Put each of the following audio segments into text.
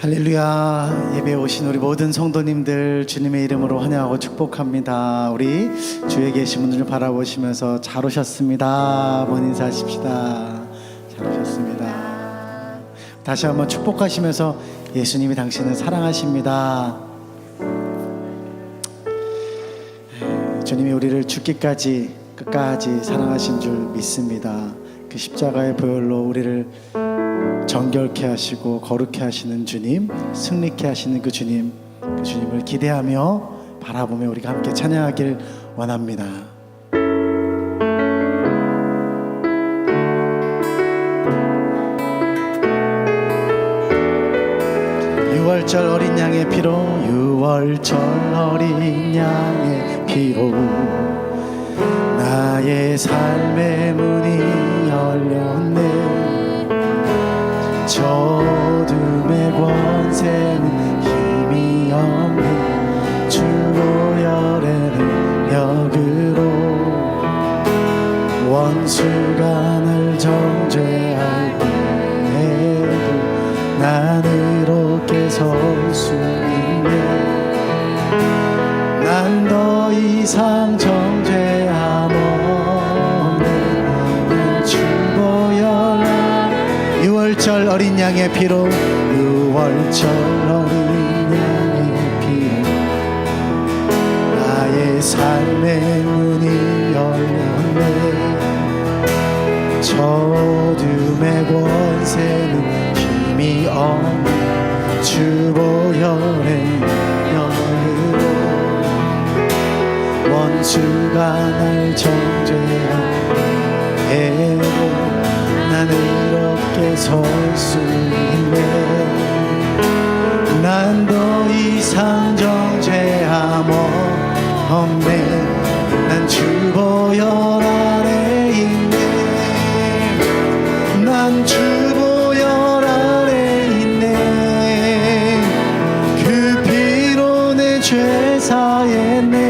할렐루야. 예배에 오신 우리 모든 성도님들 주님의 이름으로 환영하고 축복합니다. 우리 주위에 계신 분들을 바라보시면서 잘 오셨습니다. 먼 인사하십시다. 잘 오셨습니다. 다시 한번 축복하시면서 예수님이 당신을 사랑하십니다. 주님이 우리를 죽기까지 끝까지 사랑하신 줄 믿습니다. 그 십자가의 보혈로 우리를 정결케 하시고 거룩케 하시는 주님, 승리케 하시는 그 주님을 기대하며 바라보며 우리가 함께 찬양하길 원합니다. 유월절 어린 양의 피로, 유월절 어린 양의 피로 나의 삶의 문이 열렸네. 저 어둠의 권세는 힘이 없는 주 보혈의 능력으로 원수가 날 정죄할 때에도 난 의롭게 설 수 있네. 난 더 이상 정죄함 없네. 난 주 보혈 유월절 어린 양의 피로, 유월절 어린 양의 피로 나의 삶의 문이 열렸네. 저 어둠의 권세는 힘이 없는 주 보혈의 능력으로 원수가 날 정죄하에도 나는 이렇게 설 수 있네. 난 더 이상 정죄함 없네. 난 주 보혈 아래 있네. 난 주 보혈 아래 있네. 그 피로 내 죄 사했네.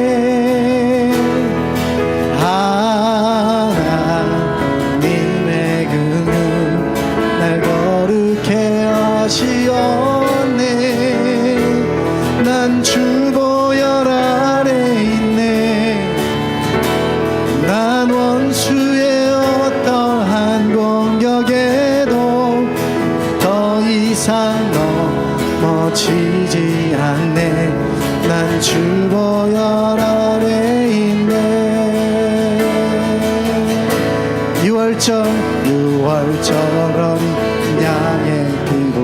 난 주 보혈 아래 있네. 난 원수의 어떠한 공격에도 더 이상 넘어지지 않네. 난 주 보혈 아래 있네. 유월절 어린 양의 피로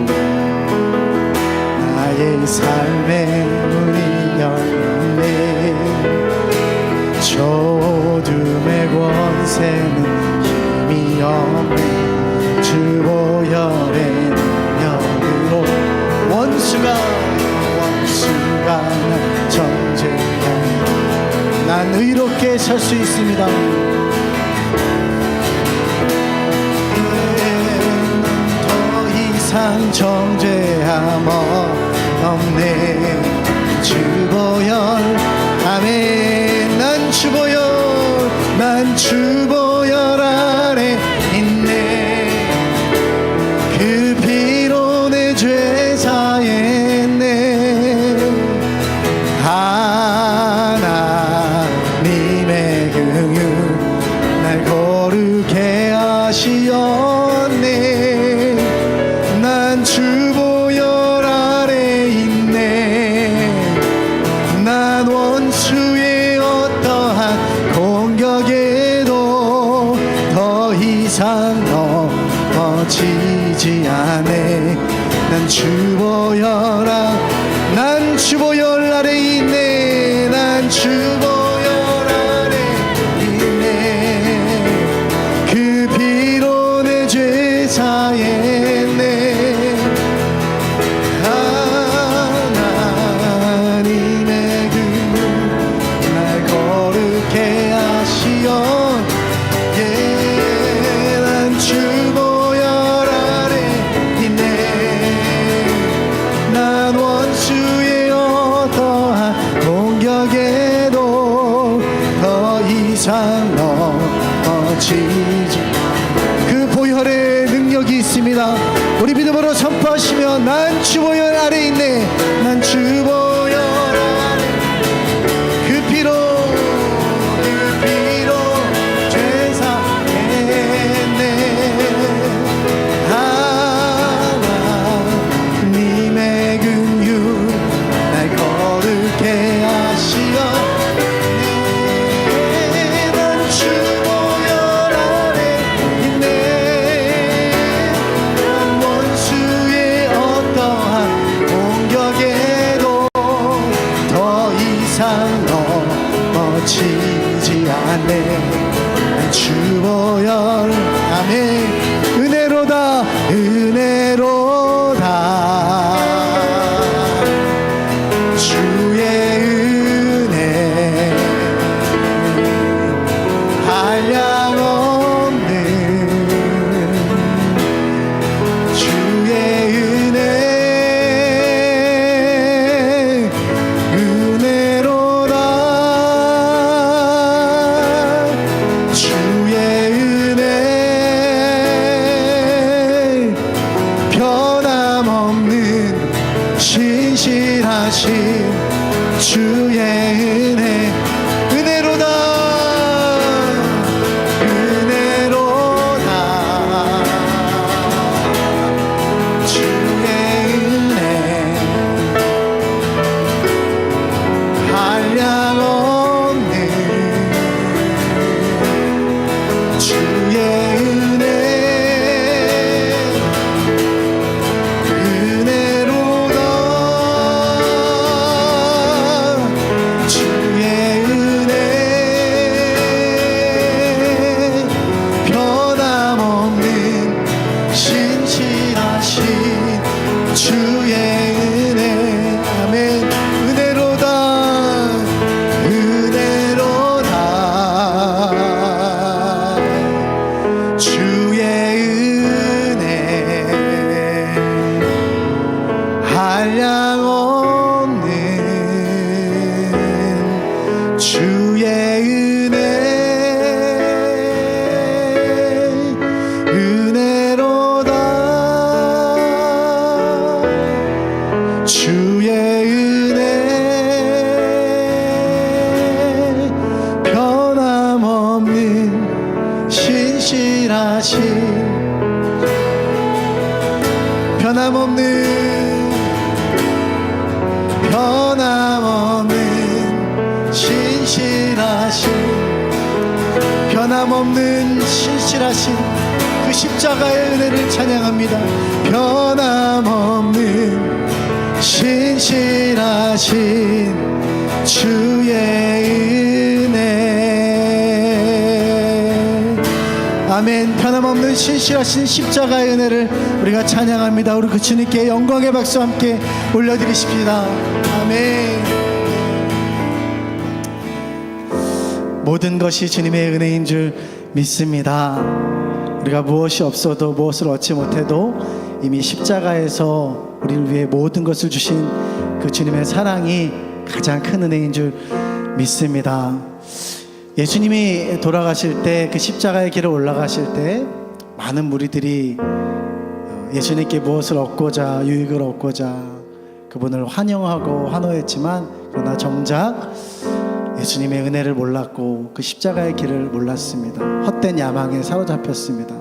나의 삶의 문이 열렸네. 저 어둠의 권세는 힘이 없는 주 보혈의 능력으로 원수가 날 정죄하네. 난 의롭게 설 수 있습니다. 더 이상 정죄함 없네. 주 보혈 아멘. 난 주 보혈 아래 있네. 그 피로 내 죄 사했네. 하나님의 긍휼 날 거룩게 하시었네. 난 주 보혈 아래 있네. 난 원수의 어떠한 공격에도 더 이상 넘어지지 않네. 난 주 보혈 아래 있네. 난 주 보혈 아래 있네. 그 피로 내 죄 사했네. 하나님의 긍휼 날 거룩게 하시었네. 난 주 보혈 아래 있네. 난 원수의 어떠한 공격에도 난 주보혈 아래 있네. 난 주보혈 아래 그 피로 죄 사했네. 하나님의 긍휼 날 거룩해 하시었네. 난 주보혈 아래 있네. 난 원수의 어떠한 공격에도 더 이상 넘어지지 않네. 난 주보혈 아멘. 은혜로다 은혜로다 주의 은혜 한량없는 주의 은혜 은혜로다 주의 은혜 변함없는 신실하신 주의 은혜 은혜로다 은혜로다 주의 은혜 한량없는 주의 은혜 은혜로다 주의 은혜 변함없는 신실하신 주의 은혜 아멘. 은혜로다 은혜로다 주의 은혜 한량없는 주의 은혜 은혜로다 주의 은혜 변함없는 신실하신 변함없는 신실하신 변함없는 신실하신 그 십자가의 은혜를 찬양합니다. 변함없는 신실하신 주의 은혜 아멘. 변함없는 신실하신 십자가의 은혜를 우리가 찬양합니다. 우리 그 주님께 영광의 박수 함께 올려드리십시다. 아멘. 모든 것이 주님의 은혜인 줄 믿습니다. 우리가 무엇이 없어도 무엇을 얻지 못해도 이미 십자가에서 우리를 위해 모든 것을 주신 그 주님의 사랑이 가장 큰 은혜인 줄 믿습니다. 예수님이 돌아가실 때 그 십자가의 길을 올라가실 때 많은 무리들이 예수님께 무엇을 얻고자 유익을 얻고자 그분을 환영하고 환호했지만 그러나 정작 예수님의 은혜를 몰랐고 그 십자가의 길을 몰랐습니다. 헛된 야망에 사로잡혔습니다.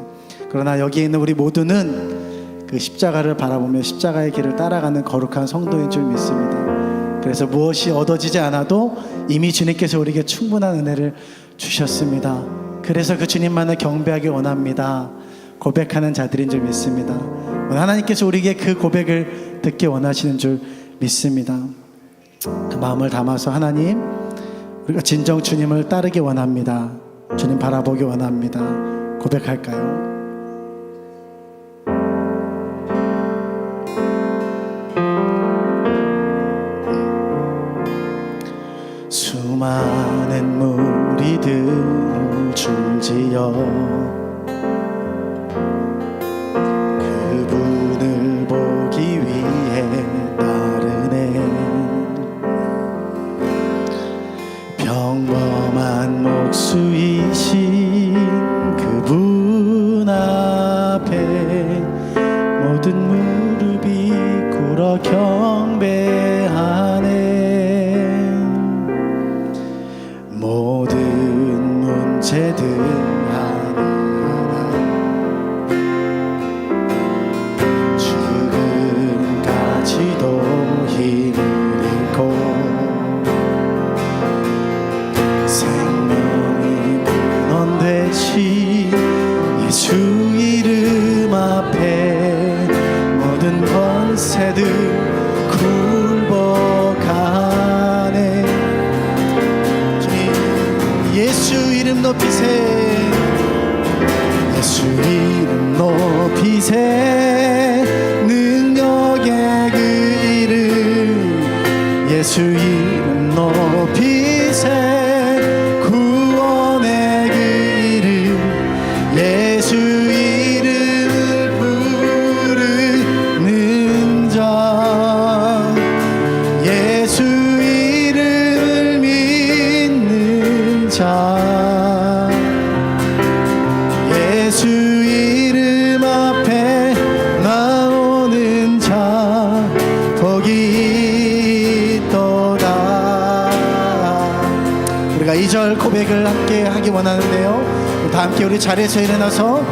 그러나 여기에 있는 우리 모두는 그 십자가를 바라보며 십자가의 길을 따라가는 거룩한 성도인 줄 믿습니다. 그래서 무엇이 얻어지지 않아도 이미 주님께서 우리에게 충분한 은혜를 주셨습니다. 그래서 그 주님만을 경배하기 원합니다. 고백하는 자들인 줄 믿습니다. 하나님께서 우리에게 그 고백을 듣기 원하시는 줄 믿습니다. 그 마음을 담아서 하나님, 우리가 진정 주님을 따르기 원합니다. 주님 바라보기 원합니다. 고백할까요? 수많은 무리들 줄지어 그분을 보기 위해 나르네. 평범한 목수이신 그분 불어 경배하네. 모든 문제들 하나하나 지금까지도 힘을 잃고 생명이 근원되시 예수 이름 앞에 모든 권세들 굴복하네. 주님 예수 이름 높이세. 예수 이름 높이세. 능력의 그 이름 예수 이름 높이세. 구원의 그 이름 예수 이름을 부르는 자 예수 이름을 믿는 자 예수 이름 앞에 나오는 자 복이 있도다. 우리가 2절 고백을 함께 하기 원하는데요, 다 함께 우리 자리에서 일어나서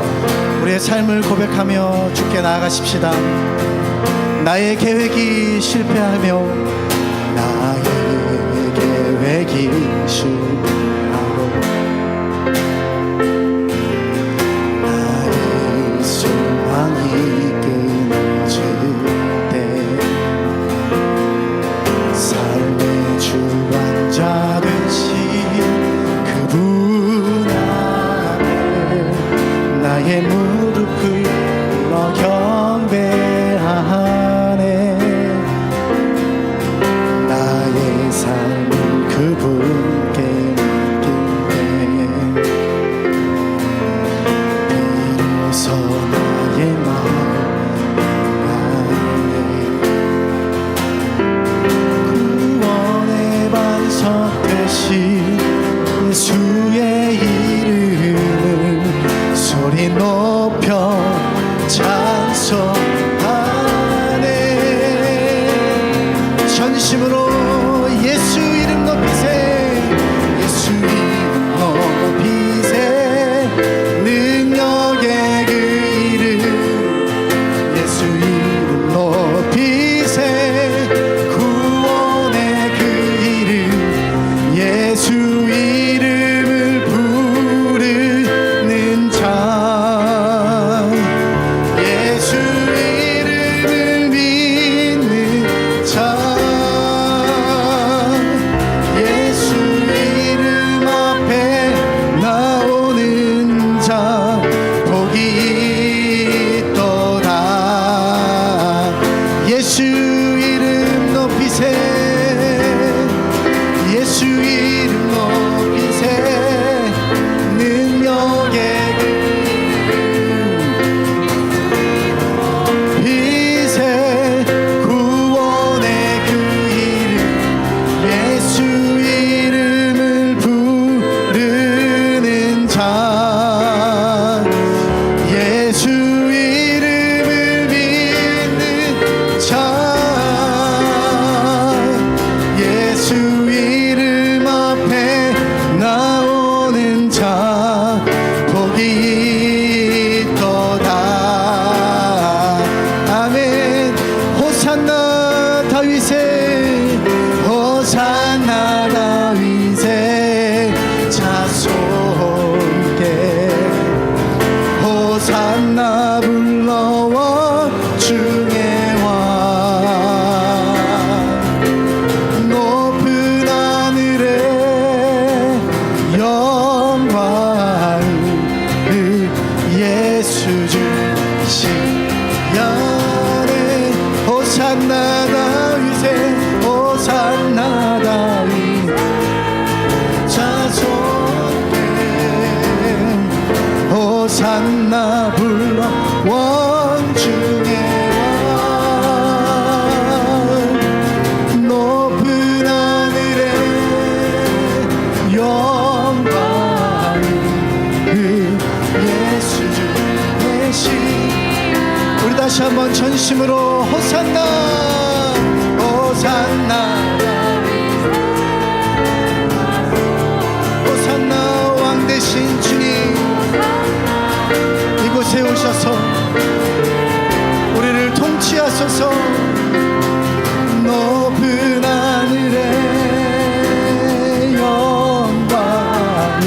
우리의 삶을 고백하며 주께 나아가십시다. 나의 계획이 실패하며 나의 계획이 실패하고 나의 소망이 끊어질 때 삶의 주관자 되신 그분 나의 무릎을 꿇어 경배하네. 나의 삶을 그분께 맡기네. 비로소 나의 마음 구원의 반석 되신 예수의 이름을 소리 높여 찬송하네. 전심으로 예수 이름 높이세. 예수 이름 높이세. 능력의 그 이름 예수 이름 높이세. 구원의 그 이름 예수 이름을 부르는 자 예수 이름을 믿는 자 예수 이름 앞에 나오는 자 복이 있도다. 예수 이름 높이세. 예수 이름 높이세. 능력의 그 빛에 구원의 그 이름 예수 이름을 부르는 자 예수 이름을 믿는 자 예수 이름 앞에 나오는 자 복이 있도다. 아멘. 호산나 다윗의 호산나 다윗의 자손께 호산나 불러와 중의 왕 높은 하늘에 영광을 예수 주시야네. 호산나 다윗의 호산나 다윗 자손께 호산나 불러 원중의 왕 높은 하늘에 영광을 예수 주 대신 우리 다시 한번 전심으로 호산나 높은 하늘의 영광이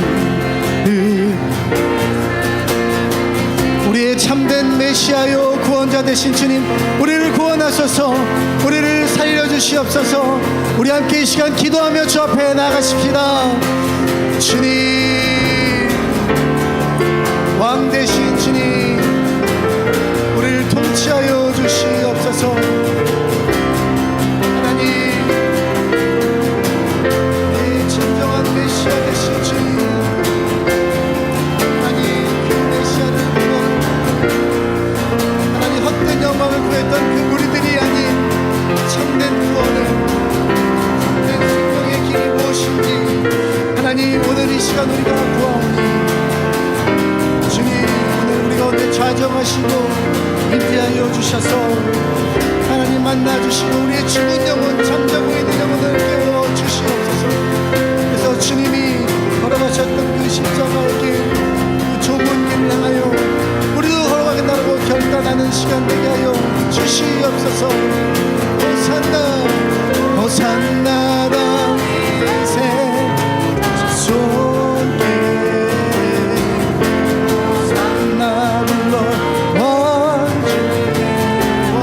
우리의 참된 메시아요 구원자 되신 주님, 우리를 구원하소서, 우리를 살려주시옵소서. 우리 함께 이 시간 기도하며 주 앞에 나가십시다. 주님, 왕 되신 주님, 우리를 통치하여 주시옵소서. 하나님, 이 진정한 메시아 되신 주님, 하나님 그 메시아를 구원, 하나님 헛된 영광을 구했던 그 무리들이 아닌 참된 구원을, 참된 생명의 길이 무엇인지 하나님 오늘 이 시간 우리가 구하오니 주님, 오늘 우리 가운데 좌정하시고 인도하여 주셔서 하나님 만나주시고 우리의 죽은 영혼, 잠자고 있는 영혼을 깨워주시옵소서. 그래서 주님이 걸어가셨던 그 십자가의 길, 그 좁은 길을 향하여 우리도 걸어가겠다고 결단하는 시간 되게 하여 주시옵소서. 호산나 호산나 다윗의 손길 호산나 불러 원주의 왕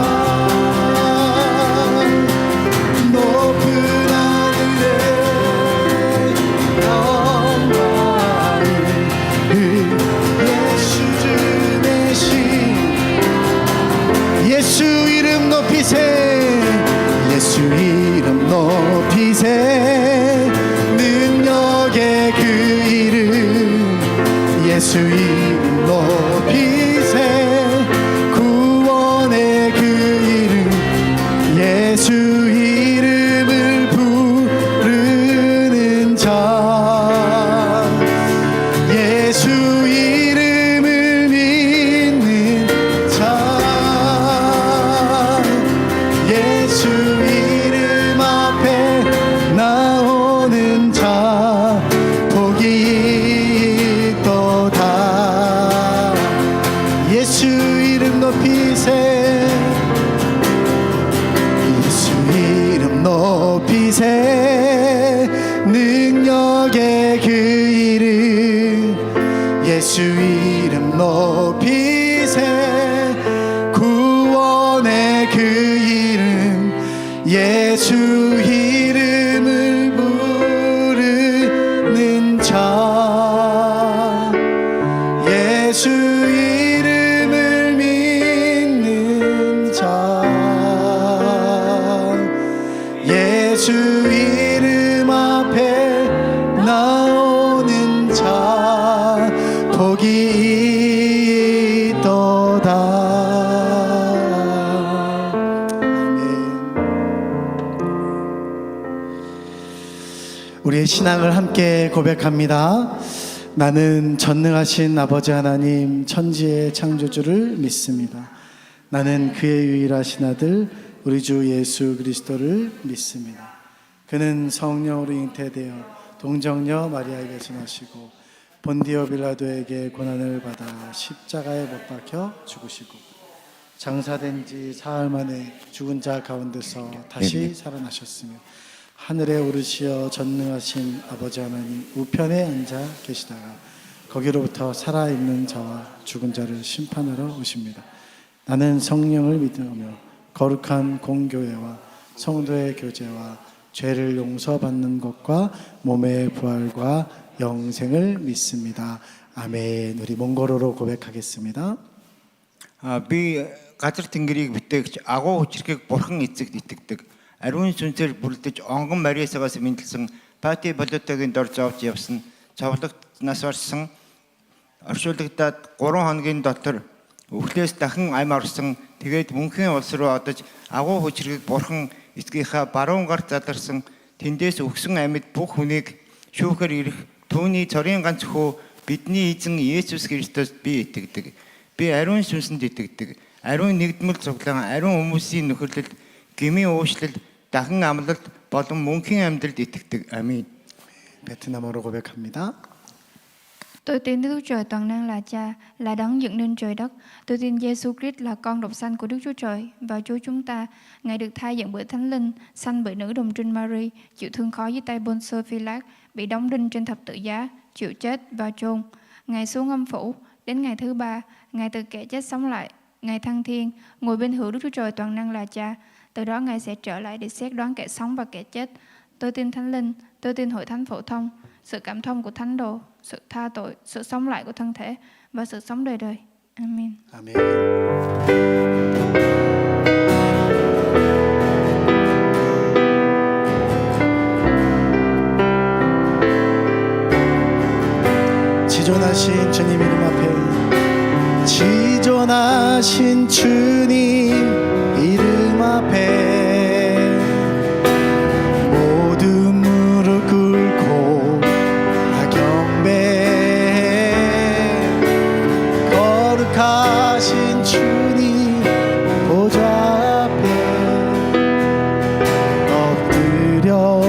높은 하늘의 영광이 예수 주 대신 예수 이름 높이세, 예수 이름 높이세, 능력의 그 이름, 예수 이름 높이세, 구원의 그 이름, 예수 이름을 부르는 자, 예수 이름을 믿는 자, 예수 이름 앞에 나오는 자 복이 있도다. 예수 이름 높이세, 예수 이름 높이세, 능력의 그 이름, 예수 이름 높이세, 구원의 그 이름, 예수 이름을 부르는 자, 예수 이름을 믿는 자, 예수 이름 앞에 나오는 자 복이 있도다. 아멘. 우리의 신앙을 함께 고백합니다. 나는 전능하신 아버지 하나님 천지의 창조주를 믿습니다. 나는 그의 유일하신 아들 우리 주 예수 그리스도를 믿습니다. 그는 성령으로 잉태되어 동정녀 마리아에게서 나시고 본디오 빌라도에게 고난을 받아 십자가에 못 박혀 죽으시고 장사된 지 사흘 만에 죽은 자 가운데서 다시 살아나셨으며 하늘에 오르시어 전능하신 아버지 하나님 우편에 앉아 계시다가 거기로부터 살아있는 자와 죽은 자를 심판하러 오십니다. 나는 성령을 믿으며 거룩한 공교회와 성도의 교제와 죄를 용서받는 것과 몸의 부활과 영생을 믿습니다. 아멘. 우리 몽골어로 고백하겠습니다. Би газар тэнгэрийг бүтээгч агуу хүчрхийг бурхан эцэгт итгэдэг. Ариун сүнсээр бүрдэж онгон Мариасагаас мэндэлсэн Пати Болотогийн дор зовж явсан. Цовлогт нас орсон. Оршуулгадаад 3 хоногийн дотор өвхлөөс дахин ам орсон. Тэгээд мөнхийн улс руу одож агуу хүчрхийг бурхан эцгийнхаа баруун гарт задарсан. Тэндээс өгсөн амьд бүх хүнийг шүүхээр ирэх түүний цорын ганц хөө бидний эзэн Есүс Христост би итгэдэг. Би ариун сүнсэнд итгэдэг. Ариун нэгдмэл цуглаан, ариун хүмүүсийн нөхөрлөл, гмийн уушлал, дахин амлалт болон мөнхийн амьдралд итгэдэг. 아멘. 베트남어로 고백합니다. Tôi tin Đức Chúa Trời toàn năng là Cha, là đấng dựng nên trời đất. Tôi tin Giêsu Christ là con độc sanh của Đức Chúa Trời và Chúa chúng ta. Ngài được thai dựng bởi Thánh Linh, sanh bởi nữ đồng trinh Mary, chịu thương khó dưới tay Pôn-sơ Phi-lát, bị đóng đinh trên thập tự giá, chịu chết và chôn. Ngài xuống âm phủ, đến ngày thứ ba, Ngài từ kẻ chết sống lại. Ngài thăng thiên, ngồi bên hữu Đức Chúa Trời toàn năng là Cha. Từ đó Ngài sẽ trở lại để xét đoán kẻ sống và kẻ chết. Tôi tin Thánh Linh, tôi tin hội thánh phổ thông, sự cảm thông của thánh đồ, sự tha tội, sự sống lại của thân thể và sự sống đời đời. Amen. 아멘. 지존하신 주님 이름 앞에, 지존하신 주님 이름 앞에 모든 무릎 꿇고 다 경배해. 거룩하신 주님 보좌 앞에 엎드려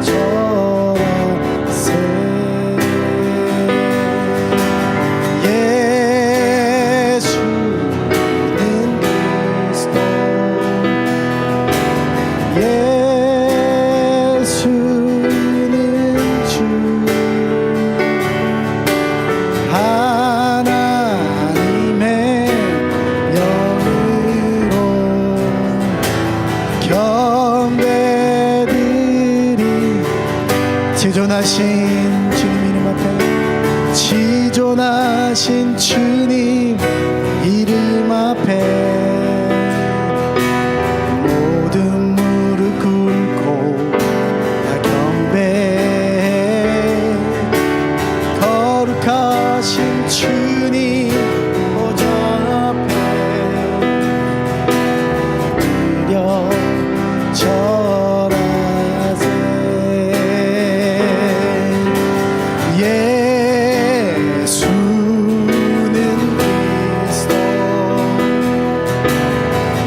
절하세. 예수는 그리스도, 예수는 주, 하나님의 영으로 경배드리. 지존하신 주님 이름 앞에, 지존하신 주님 이름 앞에 모든 무릎 꿇고 다 경배해. 거룩하신 주님 보좌 앞에 엎드려 절하세. 예수는 그리스도,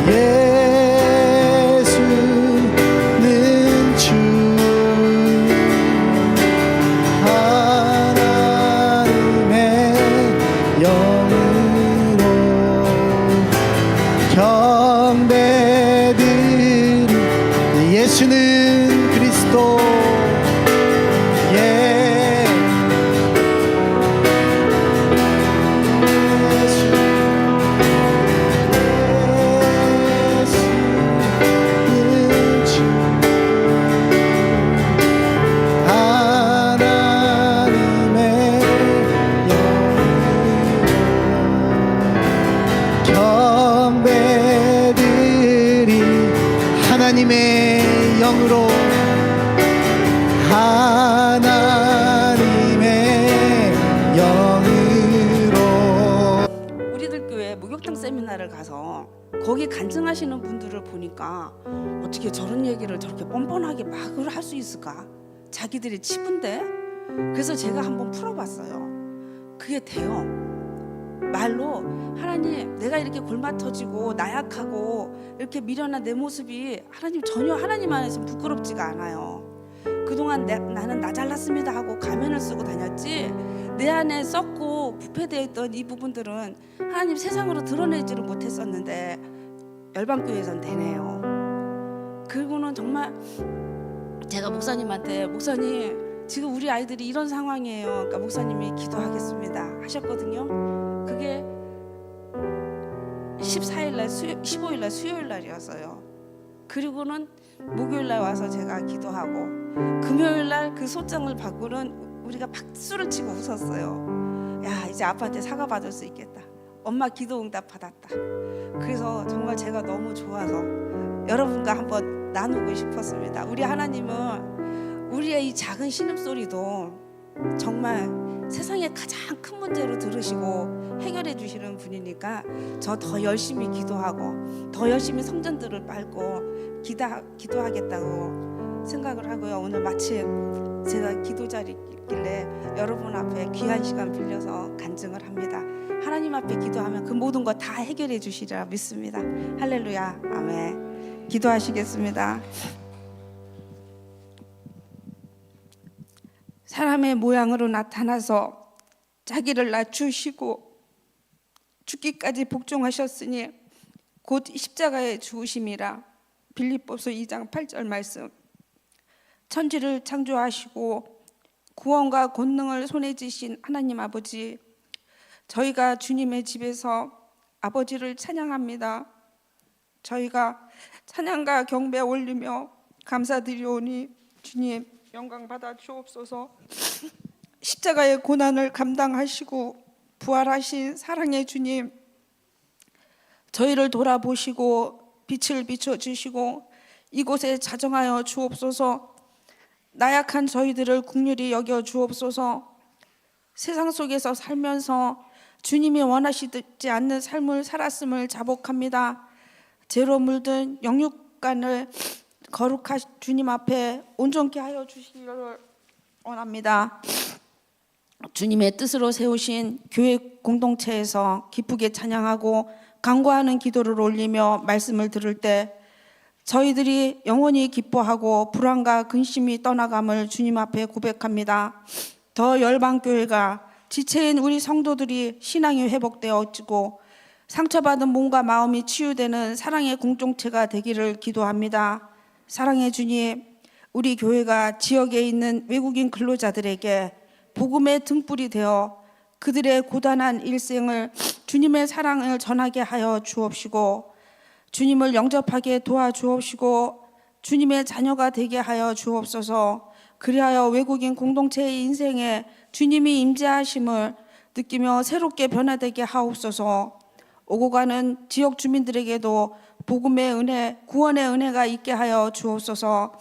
예수는 주, 하나님의 영으로 경배드리. 예수는 그리스도, 예수는 주, 하나님의 영으로 경배드리. 하나님의 영으로, 하나님의 영으로. 우리들 교회 목욕탕 세미나를 가서 거기 간증하시는 분들을 보니까 어떻게 저런 얘기를 저렇게 뻔뻔하게 막을 할 수 있을까? 자기들이 치부인데. 그래서 제가 한번 풀어봤어요. 그게 돼요. 말로 하나님, 내가 이렇게 골마 터지고 나약하고 이렇게 미련한 내 모습이 하나님 전혀 하나님 안에서 부끄럽지가 않아요. 그동안 나는 나 잘났습니다 하고 가면을 쓰고 다녔지, 내 안에 썩고 부패되어 있던 이 부분들은 하나님 세상으로 드러내지를 못했었는데 열방교회에선 되네요. 그리고는 정말 제가 목사님한테, 목사님 지금 우리 아이들이 이런 상황이에요. 그러니까 목사님이 기도하겠습니다 하셨거든요. 그게 14일날 15일날 수요일날이었어요. 그리고는 목요일날 와서 제가 기도하고, 금요일날 그 소장을 받고는 우리가 박수를 치고 웃었어요. 야, 이제 아빠한테 사과받을 수 있겠다. 엄마 기도 응답 받았다. 그래서 정말 제가 너무 좋아서 여러분과 한번 나누고 싶었습니다. 우리 하나님은 우리의 이 작은 신음소리도 정말 세상의 가장 큰 문제로 들으시고 해결해 주시는 분이니까 저 더 열심히 기도하고 더 열심히 성전들을 밟고 기도하겠다고 생각을 하고요. 오늘 마침 제가 기도 자리길래 여러분 앞에 귀한 시간 빌려서 간증을 합니다. 하나님 앞에 기도하면 그 모든 거 다 해결해 주시리라 믿습니다. 할렐루야, 아멘. 기도하시겠습니다. 사람의 모양으로 나타나서 자기를 낮추시고 죽기까지 복종하셨으니 곧 십자가에 죽으심이라. 빌립보서 2장 8절 말씀. 천지를 창조하시고 구원과 권능을 손에 쥐신 하나님 아버지, 저희가 주님의 집에서 아버지를 찬양합니다. 저희가 찬양과 경배 올리며 감사드리오니 주님 영광 받아 주옵소서. 십자가의 고난을 감당하시고 부활하신 사랑의 주님, 저희를 돌아보시고 빛을 비춰주시고 이곳에 자정하여 주옵소서. 나약한 저희들을 긍휼히 여겨 주옵소서. 세상 속에서 살면서 주님이 원하시지 않는 삶을 살았음을 자복합니다. 죄로 물든 영육간을 거룩한 주님 앞에 온전케 하여 주시기를 원합니다. 주님의 뜻으로 세우신 교회 공동체에서 기쁘게 찬양하고 간구하는 기도를 올리며 말씀을 들을 때 저희들이 영원히 기뻐하고 불안과 근심이 떠나감을 주님 앞에 고백합니다. 더 열방교회가 지체인 우리 성도들이 신앙이 회복되어지고 상처받은 몸과 마음이 치유되는 사랑의 공동체가 되기를 기도합니다. 사랑의 주님, 우리 교회가 지역에 있는 외국인 근로자들에게 복음의 등불이 되어 그들의 고단한 일생을 주님의 사랑을 전하게 하여 주옵시고 주님을 영접하게 도와주옵시고 주님의 자녀가 되게 하여 주옵소서. 그리하여 외국인 공동체의 인생에 주님이 임재하심을 느끼며 새롭게 변화되게 하옵소서. 오고 가는 지역 주민들에게도 복음의 은혜, 구원의 은혜가 있게 하여 주옵소서.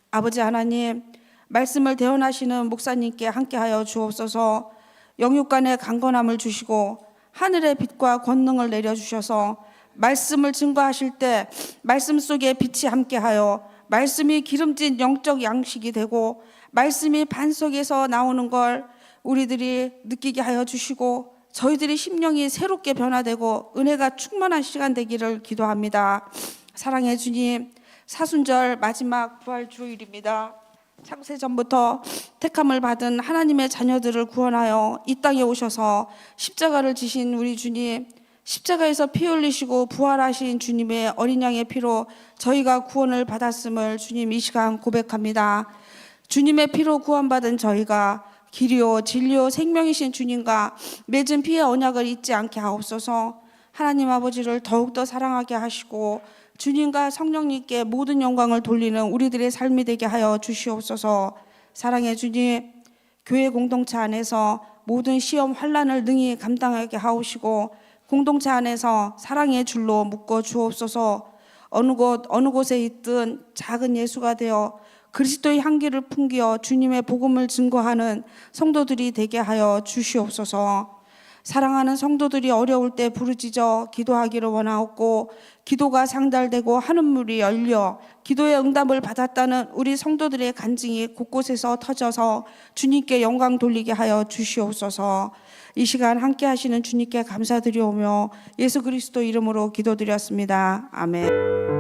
아버지 하나님, 말씀을 대언하시는 목사님께 함께하여 주옵소서. 영육간의 강건함을 주시고 하늘의 빛과 권능을 내려주셔서 말씀을 증거하실 때 말씀 속에 빛이 함께하여 말씀이 기름진 영적 양식이 되고 말씀이 반석에서 나오는 걸 우리들이 느끼게 하여 주시고 저희들이 심령이 새롭게 변화되고 은혜가 충만한 시간 되기를 기도합니다. 사랑의 주님, 사순절 마지막 부활 주일입니다. 창세전부터 택함을 받은 하나님의 자녀들을 구원하여 이 땅에 오셔서 십자가를 지신 우리 주님, 십자가에서 피 흘리시고 부활하신 주님의 어린 양의 피로 저희가 구원을 받았음을 주님 이 시간 고백합니다. 주님의 피로 구원받은 저희가 길이요 진리요 생명이신 주님과 맺은 피의 언약을 잊지 않게 하옵소서. 하나님 아버지를 더욱더 사랑하게 하시고 주님과 성령님께 모든 영광을 돌리는 우리들의 삶이 되게 하여 주시옵소서. 사랑의 주님, 교회 공동체 안에서 모든 시험 환난을 능히 감당하게 하옵시고 공동체 안에서 사랑의 줄로 묶어 주옵소서. 어느 곳에 있든 작은 예수가 되어 그리스도의 향기를 풍기어 주님의 복음을 증거하는 성도들이 되게 하여 주시옵소서. 사랑하는 성도들이 어려울 때 부르짖어 기도하기를 원하옵고 기도가 상달되고 하늘문이 열려 기도의 응답을 받았다는 우리 성도들의 간증이 곳곳에서 터져서 주님께 영광 돌리게 하여 주시옵소서. 이 시간 함께 하시는 주님께 감사드리오며 예수 그리스도 이름으로 기도드렸습니다. 아멘.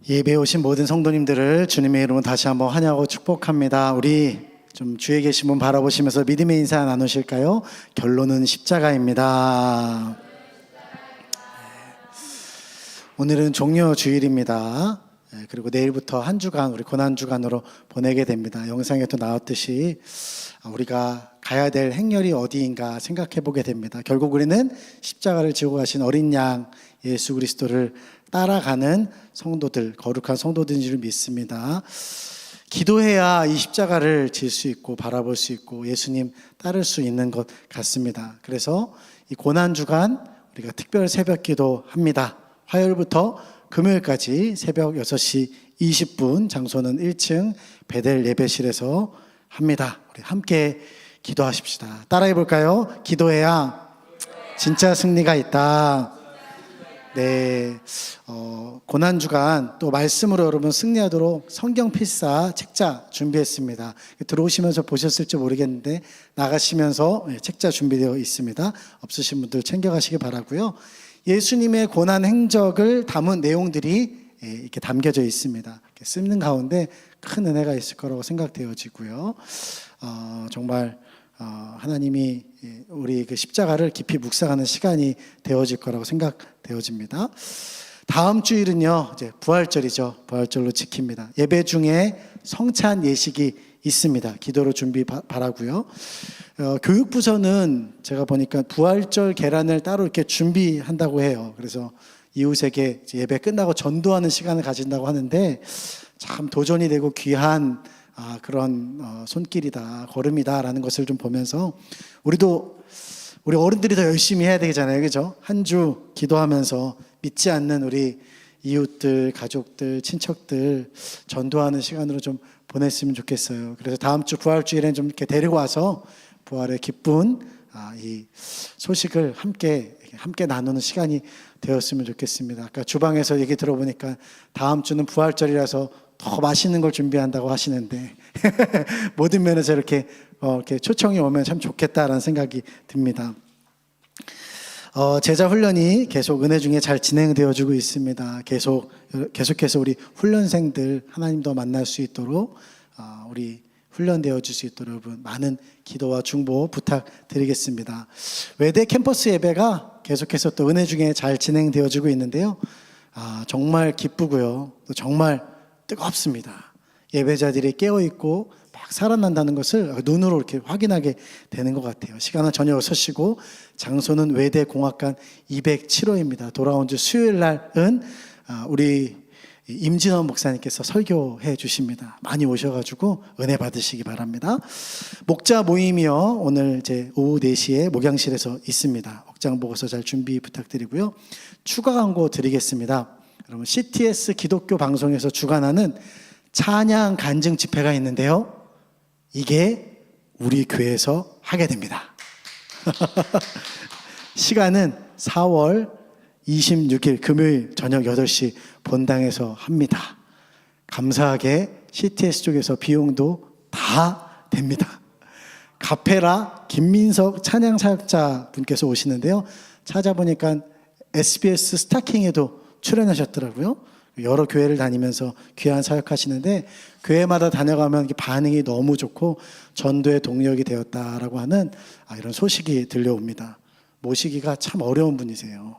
예배에 오신 모든 성도님들을 주님의 이름으로 다시 한번 환영하고 축복합니다. 우리 좀 주위에 계신 분 바라보시면서 믿음의 인사 나누실까요? 결론은 십자가입니다. 오늘은 종려 주일입니다. 그리고 내일부터 한 주간 우리 고난 주간으로 보내게 됩니다. 영상에도 나왔듯이 우리가 가야 될 행렬이 어디인가 생각해 보게 됩니다. 결국 우리는 십자가를 지고 가신 어린 양 예수 그리스도를 따라가는 성도들, 거룩한 성도들인 줄 믿습니다. 기도해야 이 십자가를 질 수 있고 바라볼 수 있고 예수님 따를 수 있는 것 같습니다. 그래서 이 고난 주간 우리가 특별 새벽 기도합니다. 화요일부터 금요일까지 새벽 6시 20분, 장소는 1층 베델 예배실에서 합니다. 우리 함께 기도하십시다. 따라해 볼까요? 기도해야 진짜 승리가 있다. 네, 고난주간 또 말씀으로 여러분 승리하도록 성경 필사 책자 준비했습니다. 들어오시면서 보셨을지 모르겠는데 나가시면서 책자 준비되어 있습니다. 없으신 분들 챙겨가시기 바라고요. 예수님의 고난 행적을 담은 내용들이 이렇게 담겨져 있습니다. 이렇게 쓰는 가운데 큰 은혜가 있을 거라고 생각되어지고요. 정말 하나님이 우리 그 십자가를 깊이 묵상하는 시간이 되어질 거라고 생각되어집니다. 다음 주일은요, 이제 부활절이죠. 부활절로 지킵니다. 예배 중에 성찬 예식이 있습니다. 기도로 준비 바라고요. 교육부서는 제가 보니까 부활절 계란을 따로 이렇게 준비한다고 해요. 그래서 이웃에게 예배 끝나고 전도하는 시간을 가진다고 하는데 참 도전이 되고 귀한 그런 손길이다, 걸음이다라는 것을 좀 보면서 우리 어른들이 더 열심히 해야 되잖아요, 그죠? 한 주 기도하면서 믿지 않는 우리 이웃들, 가족들, 친척들 전도하는 시간으로 좀 보냈으면 좋겠어요. 그래서 다음 주 부활주일에는 좀 이렇게 데리고 와서 부활의 기쁜 이 소식을 함께 나누는 시간이 되었으면 좋겠습니다. 아까 주방에서 얘기 들어보니까 다음 주는 부활절이라서 더 맛있는 걸 준비한다고 하시는데 모든 면에서 이렇게 초청이 오면 참 좋겠다라는 생각이 듭니다. 제자 훈련이 계속 은혜 중에 잘 진행되어지고 있습니다. 계속해서 우리 훈련생들 하나님도 만날 수 있도록 우리 훈련되어질 수 있도록 여러분 많은 기도와 중보 부탁드리겠습니다. 외대 캠퍼스 예배가 계속해서 또 은혜 중에 잘 진행되어지고 있는데요. 정말 기쁘고요. 또 정말 뜨겁습니다. 예배자들이 깨어있고 막 살아난다는 것을 눈으로 이렇게 확인하게 되는 것 같아요. 시간은 저녁 6시고 장소는 외대공학관 207호입니다. 돌아온 주 수요일 날은 우리 임진원 목사님께서 설교해 주십니다. 많이 오셔가지고 은혜 받으시기 바랍니다. 목자 모임이요, 오늘 이제 오후 4시에 목양실에서 있습니다. 목장 보고서 잘 준비 부탁드리고요. 추가 광고 드리겠습니다. 여러분 CTS 기독교 방송에서 주관하는 찬양 간증 집회가 있는데요. 이게 우리 교회에서 하게 됩니다. 시간은 4월 26일 금요일 저녁 8시 본당에서 합니다. 감사하게 CTS 쪽에서 비용도 다 됩니다. 가페라 김민석 찬양 사역자 분께서 오시는데요. 찾아보니까 SBS 스타킹에도 출연하셨더라고요. 여러 교회를 다니면서 귀한 사역하시는데 교회마다 다녀가면 반응이 너무 좋고 전도의 동력이 되었다라고 하는 이런 소식이 들려옵니다. 모시기가 참 어려운 분이세요.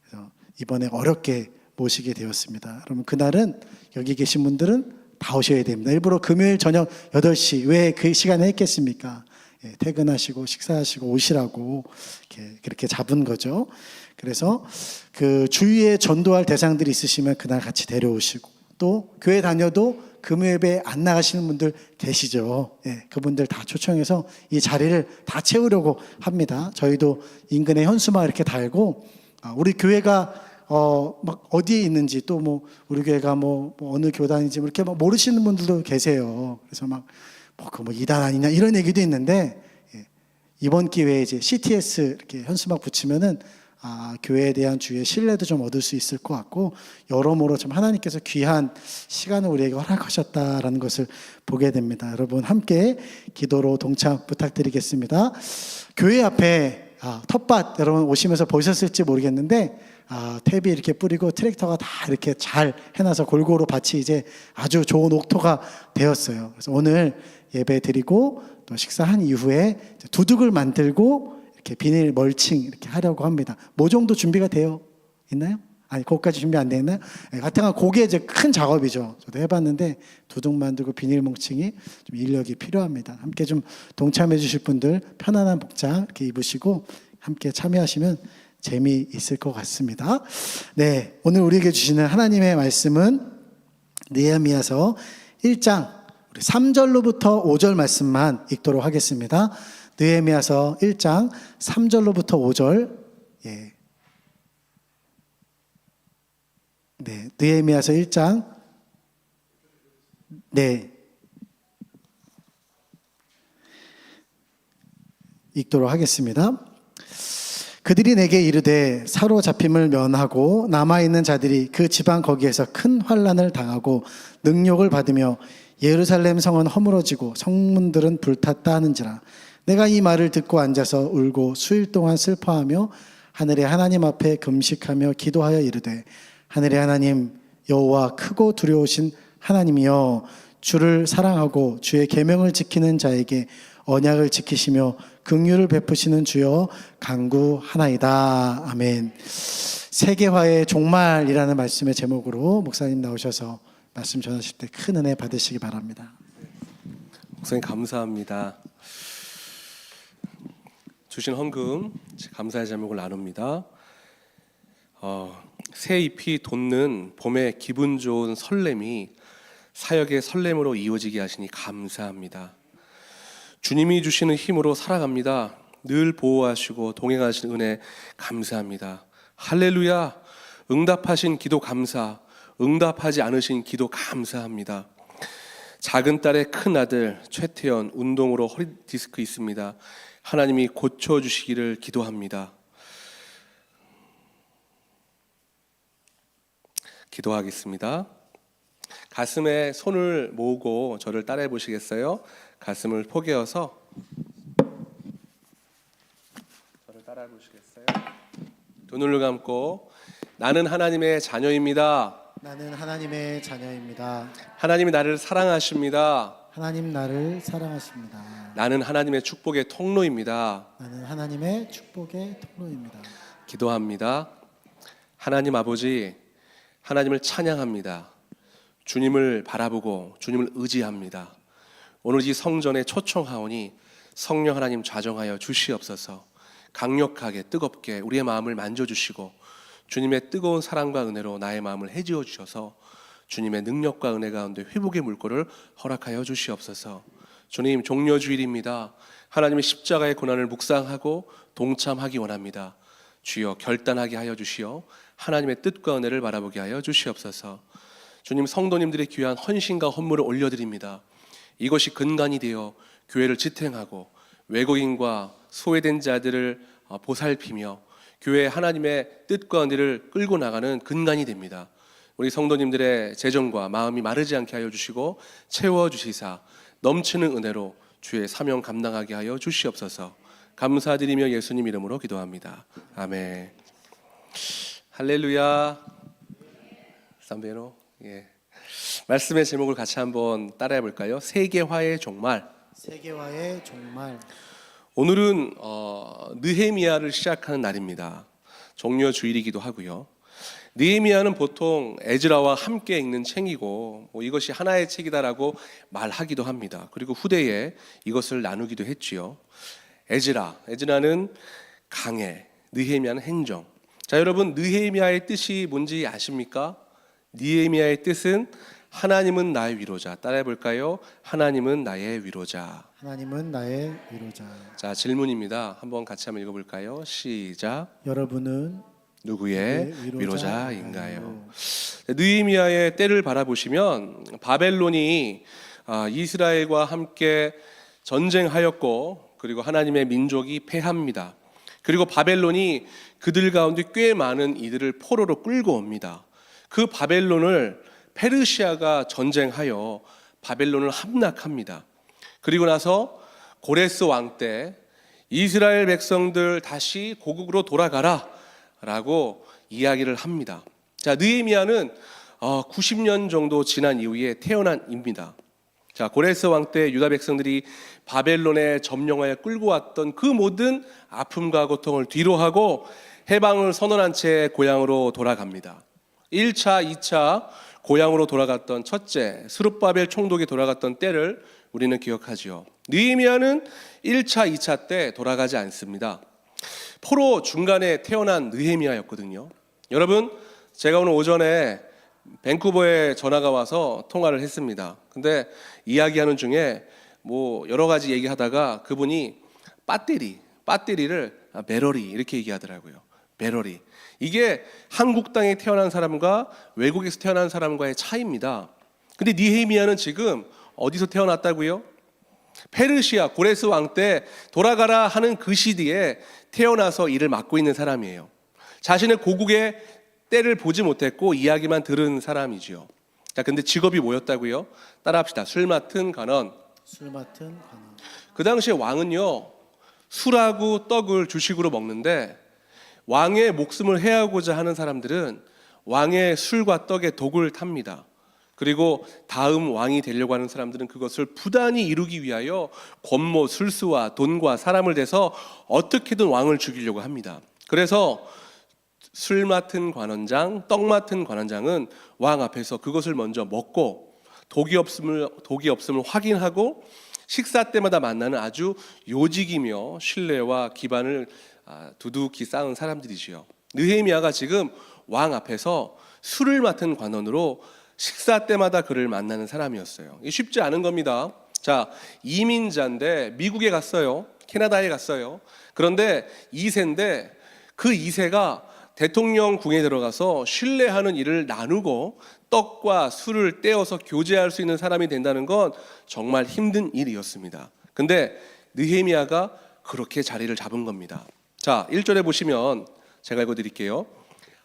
그래서 이번에 어렵게 모시게 되었습니다. 그러면 그날은 여기 계신 분들은 다 오셔야 됩니다. 일부러 금요일 저녁 8시 왜 그 시간에 했겠습니까? 퇴근하시고 식사하시고 오시라고 그렇게 잡은 거죠. 그래서 그 주위에 전도할 대상들이 있으시면 그날 같이 데려오시고 또 교회 다녀도 금요 예배 안 나가시는 분들 계시죠. 그분들 다 초청해서 이 자리를 다 채우려고 합니다. 저희도 인근에 현수막 이렇게 달고 우리 교회가 막 어디에 있는지 또 뭐 우리 교회가 뭐 어느 교단인지 이렇게 막 모르시는 분들도 계세요. 그래서 막 이단 아니냐 이런 얘기도 있는데 이번 기회에 이제 CTS 이렇게 현수막 붙이면은 교회에 대한 주의 신뢰도 좀 얻을 수 있을 것 같고 여러모로 좀 하나님께서 귀한 시간을 우리에게 허락하셨다라는 것을 보게 됩니다. 여러분 함께 기도로 동참 부탁드리겠습니다. 교회 앞에 텃밭 여러분 오시면서 보셨을지 모르겠는데 탭이 이렇게 뿌리고 트랙터가 다 이렇게 잘 해놔서 골고루 밭이 이제 아주 좋은 옥토가 되었어요. 그래서 오늘 예배 드리고 또 식사한 이후에 이제 두둑을 만들고 이렇게 비닐 멀칭 이렇게 하려고 합니다. 뭐 정도 준비가 되어 있나요? 아니, 그것까지 준비 안 돼 있나요? 네, 하여튼 그게 이제 큰 작업이죠. 저도 해봤는데 두둑 만들고 비닐 뭉칭이 좀 인력이 필요합니다. 함께 좀 동참해 주실 분들 편안한 복장 이렇게 입으시고 함께 참여하시면 재미있을 것 같습니다. 네, 오늘 우리에게 주시는 하나님의 말씀은 느헤미야서 1장 우리 3절로부터 5절 말씀만 읽도록 하겠습니다. 느헤미야서 1장 3절로부터 5절. 예. 네, 느헤미야서 1장. 네. 읽도록 하겠습니다. 그들이 내게 이르되 사로잡힘을 면하고 남아있는 자들이 그 지방 거기에서 큰 환난을 당하고 능욕을 받으며 예루살렘 성은 허물어지고 성문들은 불탔다 하는지라. 내가 이 말을 듣고 앉아서 울고 수일 동안 슬퍼하며 하늘의 하나님 앞에 금식하며 기도하여 이르되 하늘의 하나님 여호와 크고 두려우신 하나님이여 주를 사랑하고 주의 계명을 지키는 자에게 언약을 지키시며 긍휼을 베푸시는 주여 간구하나이다. 아멘. 세계화의 종말이라는 말씀의 제목으로 목사님 나오셔서 말씀 전하실 때 큰 은혜 받으시기 바랍니다. 목사님 감사합니다. 주신 헌금 감사의 제목을 나눕니다. 새 잎이 돋는 봄의 기분 좋은 설렘이 사역의 설렘으로 이어지게 하시니 감사합니다. 주님이 주시는 힘으로 살아갑니다. 늘 보호하시고 동행하신 은혜 감사합니다. 할렐루야. 응답하신 기도 감사, 응답하지 않으신 기도 감사합니다. 작은 딸의 큰 아들 최태현 운동으로 허리 디스크 있습니다. 하나님이 고쳐주시기를 기도합니다. 기도하겠습니다. 가슴에 손을 모으고 저를 따라해 보시겠어요? 가슴을 포개어서 저를 따라해 보시겠어요? 두 눈을 감고 나는 하나님의 자녀입니다. 나는 하나님의 자녀입니다. 하나님이 나를 사랑하십니다. 하나님 나를 사랑하십니다. 나는 하나님의 축복의 통로입니다. 나는 하나님의 축복의 통로입니다. 기도합니다. 하나님 아버지, 하나님을 찬양합니다. 주님을 바라보고 주님을 의지합니다. 오늘 이 성전에 초청하오니 성령 하나님 좌정하여 주시옵소서. 강력하게 뜨겁게 우리의 마음을 만져주시고 주님의 뜨거운 사랑과 은혜로 나의 마음을 해지어 주셔서 주님의 능력과 은혜 가운데 회복의 물꼬를 허락하여 주시옵소서. 주님, 종려주일입니다. 하나님의 십자가의 고난을 묵상하고 동참하기 원합니다. 주여 결단하게 하여 주시어 하나님의 뜻과 은혜를 바라보게 하여 주시옵소서. 주님, 성도님들의 귀한 헌신과 헌물을 올려드립니다. 이것이 근간이 되어 교회를 지탱하고 외국인과 소외된 자들을 보살피며 교회 하나님의 뜻과 은혜를 끌고 나가는 근간이 됩니다. 우리 성도님들의 재정과 마음이 마르지 않게 하여 주시고 채워주시사 넘치는 은혜로 주의 사명 감당하게 하여 주시옵소서. 감사드리며 예수님 이름으로 기도합니다. 아멘. 할렐루야. 삼베노. 예. 말씀의 제목을 같이 한번 따라해 볼까요? 세계화의 종말. 세계화의 종말. 오늘은 느헤미야를 시작하는 날입니다. 종려 주일이기도 하고요. 느헤미야는 보통 에즈라와 함께 읽는 책이고 이것이 하나의 책이다라고 말하기도 합니다. 그리고 후대에 이것을 나누기도 했지요. 에즈라는 강해, 느헤미야는 행정. 자, 여러분, 느헤미야의 뜻이 뭔지 아십니까? 느헤미야의 뜻은 하나님은 나의 위로자. 따라해 볼까요? 하나님은 나의 위로자. 하나님은 나의 위로자. 자, 질문입니다. 한번 같이 한번 읽어볼까요? 시작. 여러분은 누구의 위로자인가요? 느헤미야의 때를 바라보시면 바벨론이 이스라엘과 함께 전쟁하였고 그리고 하나님의 민족이 패합니다. 그리고 바벨론이 그들 가운데 꽤 많은 이들을 포로로 끌고 옵니다. 그 바벨론을 페르시아가 전쟁하여 바벨론을 함락합니다. 그리고 나서 고레스 왕 때 이스라엘 백성들 다시 고국으로 돌아가라 라고 이야기를 합니다. 자, 느헤미야는 90년 정도 지난 이후에 태어난 입니다. 자, 고레스 왕 때 유다 백성들이 바벨론에 점령하여 끌고 왔던 그 모든 아픔과 고통을 뒤로하고 해방을 선언한 채 고향으로 돌아갑니다. 1차, 2차 고향으로 돌아갔던 첫째 스룹바벨 총독이 돌아갔던 때를 우리는 기억하지요. 느헤미야는 1차, 2차 때 돌아가지 않습니다. 포로 중간에 태어난 느헤미야였거든요. 여러분, 제가 오늘 오전에 밴쿠버에 전화가 와서 통화를 했습니다. 근데 이야기하는 중에 뭐 여러 가지 얘기하다가 그분이 배터리를 배러리 이렇게 얘기하더라고요. 배러리. 이게 한국 땅에 태어난 사람과 외국에서 태어난 사람과의 차이입니다. 근데 느헤미야는 지금 어디서 태어났다고요? 페르시아 고레스 왕 때 돌아가라 하는 그 시대에 태어나서 일을 맡고 있는 사람이에요. 자신의 고국의 때를 보지 못했고 이야기만 들은 사람이지요. 자, 근데 직업이 뭐였다고요? 따라합시다. 술 맡은 관원. 술 맡은 관원. 그 당시에 왕은요, 술하고 떡을 주식으로 먹는데 왕의 목숨을 해하고자 하는 사람들은 왕의 술과 떡에 독을 탑니다. 그리고 다음 왕이 되려고 하는 사람들은 그것을 부단히 이루기 위하여 권모, 술수와 돈과 사람을 대서 어떻게든 왕을 죽이려고 합니다. 그래서 술 맡은 관원장, 떡 맡은 관원장은 왕 앞에서 그것을 먼저 먹고 독이 없음을 확인하고 식사 때마다 만나는 아주 요직이며 신뢰와 기반을 두둑히 쌓은 사람들이지요. 느헤미야가 지금 왕 앞에서 술을 맡은 관원으로 식사 때마다 그를 만나는 사람이었어요. 이게 쉽지 않은 겁니다. 자, 이민자인데 미국에 갔어요. 캐나다에 갔어요. 그런데 2세인데 그 2세가 대통령 궁에 들어가서 신뢰하는 일을 나누고 떡과 술을 떼어서 교제할 수 있는 사람이 된다는 건 정말 힘든 일이었습니다. 근데 느헤미야가 그렇게 자리를 잡은 겁니다. 자, 1절에 보시면 제가 읽어드릴게요.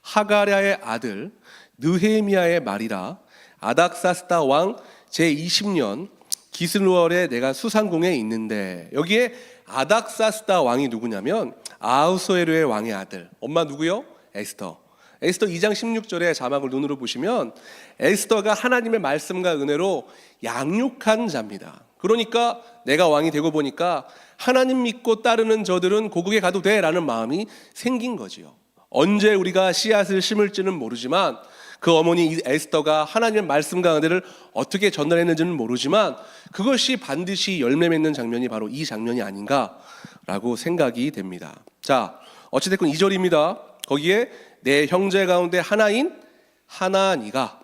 하가랴의 아들 느헤미야의 말이라 아닥사스다 왕 제20년 기슬루월에 내가 수상궁에 있는데, 여기에 아닥사스다 왕이 누구냐면 아흐수에르의 왕의 아들. 엄마 누구요? 에스더. 에스더 2장 16절의 자막을 눈으로 보시면 에스더가 하나님의 말씀과 은혜로 양육한 자입니다. 그러니까 내가 왕이 되고 보니까 하나님 믿고 따르는 저들은 고국에 가도 돼라는 마음이 생긴 거지요. 언제 우리가 씨앗을 심을지는 모르지만 그 어머니 에스더가 하나님의 말씀과 은혜를 어떻게 전달했는지는 모르지만 그것이 반드시 열매 맺는 장면이 바로 이 장면이 아닌가라고 생각이 됩니다. 자, 어찌됐건 2절입니다. 거기에 내 형제 가운데 하나인 하나니가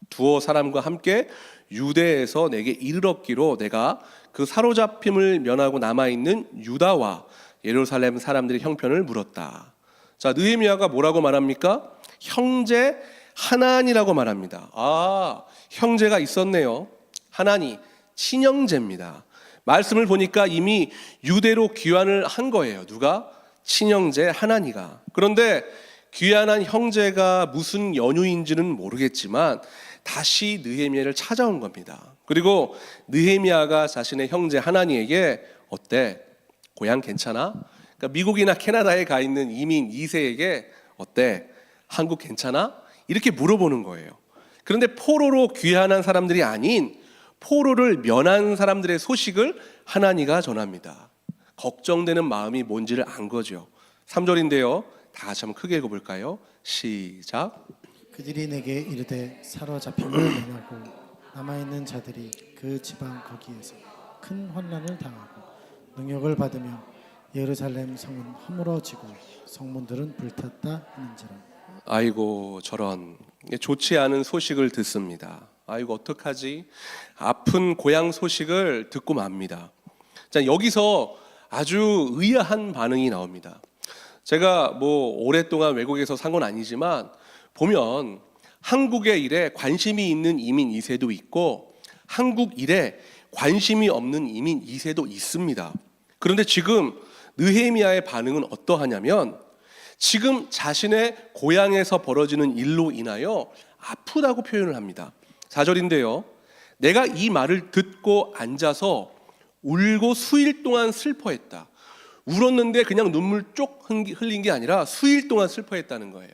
두어 사람과 함께 유대에서 내게 이르렀기로 내가 그 사로잡힘을 면하고 남아있는 유다와 예루살렘 사람들의 형편을 물었다. 자, 느헤미야가 뭐라고 말합니까? 형제 하나니라고 말합니다. 형제가 있었네요. 하나니, 친형제입니다. 말씀을 보니까 이미 유대로 귀환을 한 거예요. 누가? 친형제 하나니가. 그런데 귀환한 형제가 무슨 연유인지는 모르겠지만 다시 느헤미야를 찾아온 겁니다. 그리고 느헤미야가 자신의 형제 하나니에게 어때? 고향 괜찮아? 그러니까 미국이나 캐나다에 가 있는 이민 2세에게 어때? 한국 괜찮아? 이렇게 물어보는 거예요. 그런데 포로로 귀환한 사람들이 아닌 포로를 면한 사람들의 소식을 하나니가 전합니다. 걱정되는 마음이 뭔지를 안 거죠. 3절인데요. 다 같이 한번 크게 읽어볼까요? 시작. 그들이 내게 이르되 사로잡힘을 면하고 남아있는 자들이 그 지방 거기에서 큰 환난을 당하고 능욕을 받으며 예루살렘 성은 허물어지고 성문들은 불탔다 하는지라. 아이고 저런, 좋지 않은 소식을 듣습니다. 아이고 어떡하지? 아픈 고향 소식을 듣고 맙니다. 자, 여기서 아주 의아한 반응이 나옵니다. 제가 뭐 오랫동안 외국에서 산 건 아니지만 보면 한국의 일에 관심이 있는 이민 2세도 있고 한국 일에 관심이 없는 이민 2세도 있습니다. 그런데 지금 느헤미야의 반응은 어떠하냐면 지금 자신의 고향에서 벌어지는 일로 인하여 아프다고 표현을 합니다. 4절인데요. 내가 이 말을 듣고 앉아서 울고 수일 동안 슬퍼했다. 울었는데 그냥 눈물 쪽 흘린 게 아니라 수일 동안 슬퍼했다는 거예요.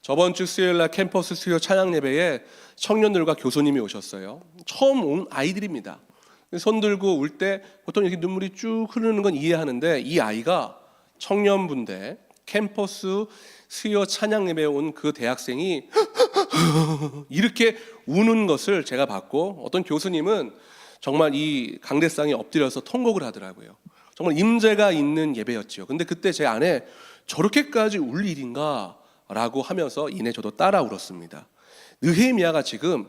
저번 주 수요일 날 캠퍼스 수요 찬양 예배에 청년들과 교수님이 오셨어요. 처음 온 아이들입니다. 손 들고 울 때 보통 이렇게 눈물이 쭉 흐르는 건 이해하는데, 이 아이가 청년분들 캠퍼스 수요 찬양 예배에 온 그 대학생이 이렇게 우는 것을 제가 봤고, 어떤 교수님은 정말 이 강대상에 엎드려서 통곡을 하더라고요. 정말 임재가 있는 예배였죠. 근데 그때 제 안에 저렇게까지 울 일인가 라고 하면서 이내 저도 따라 울었습니다. 느헤미야가 지금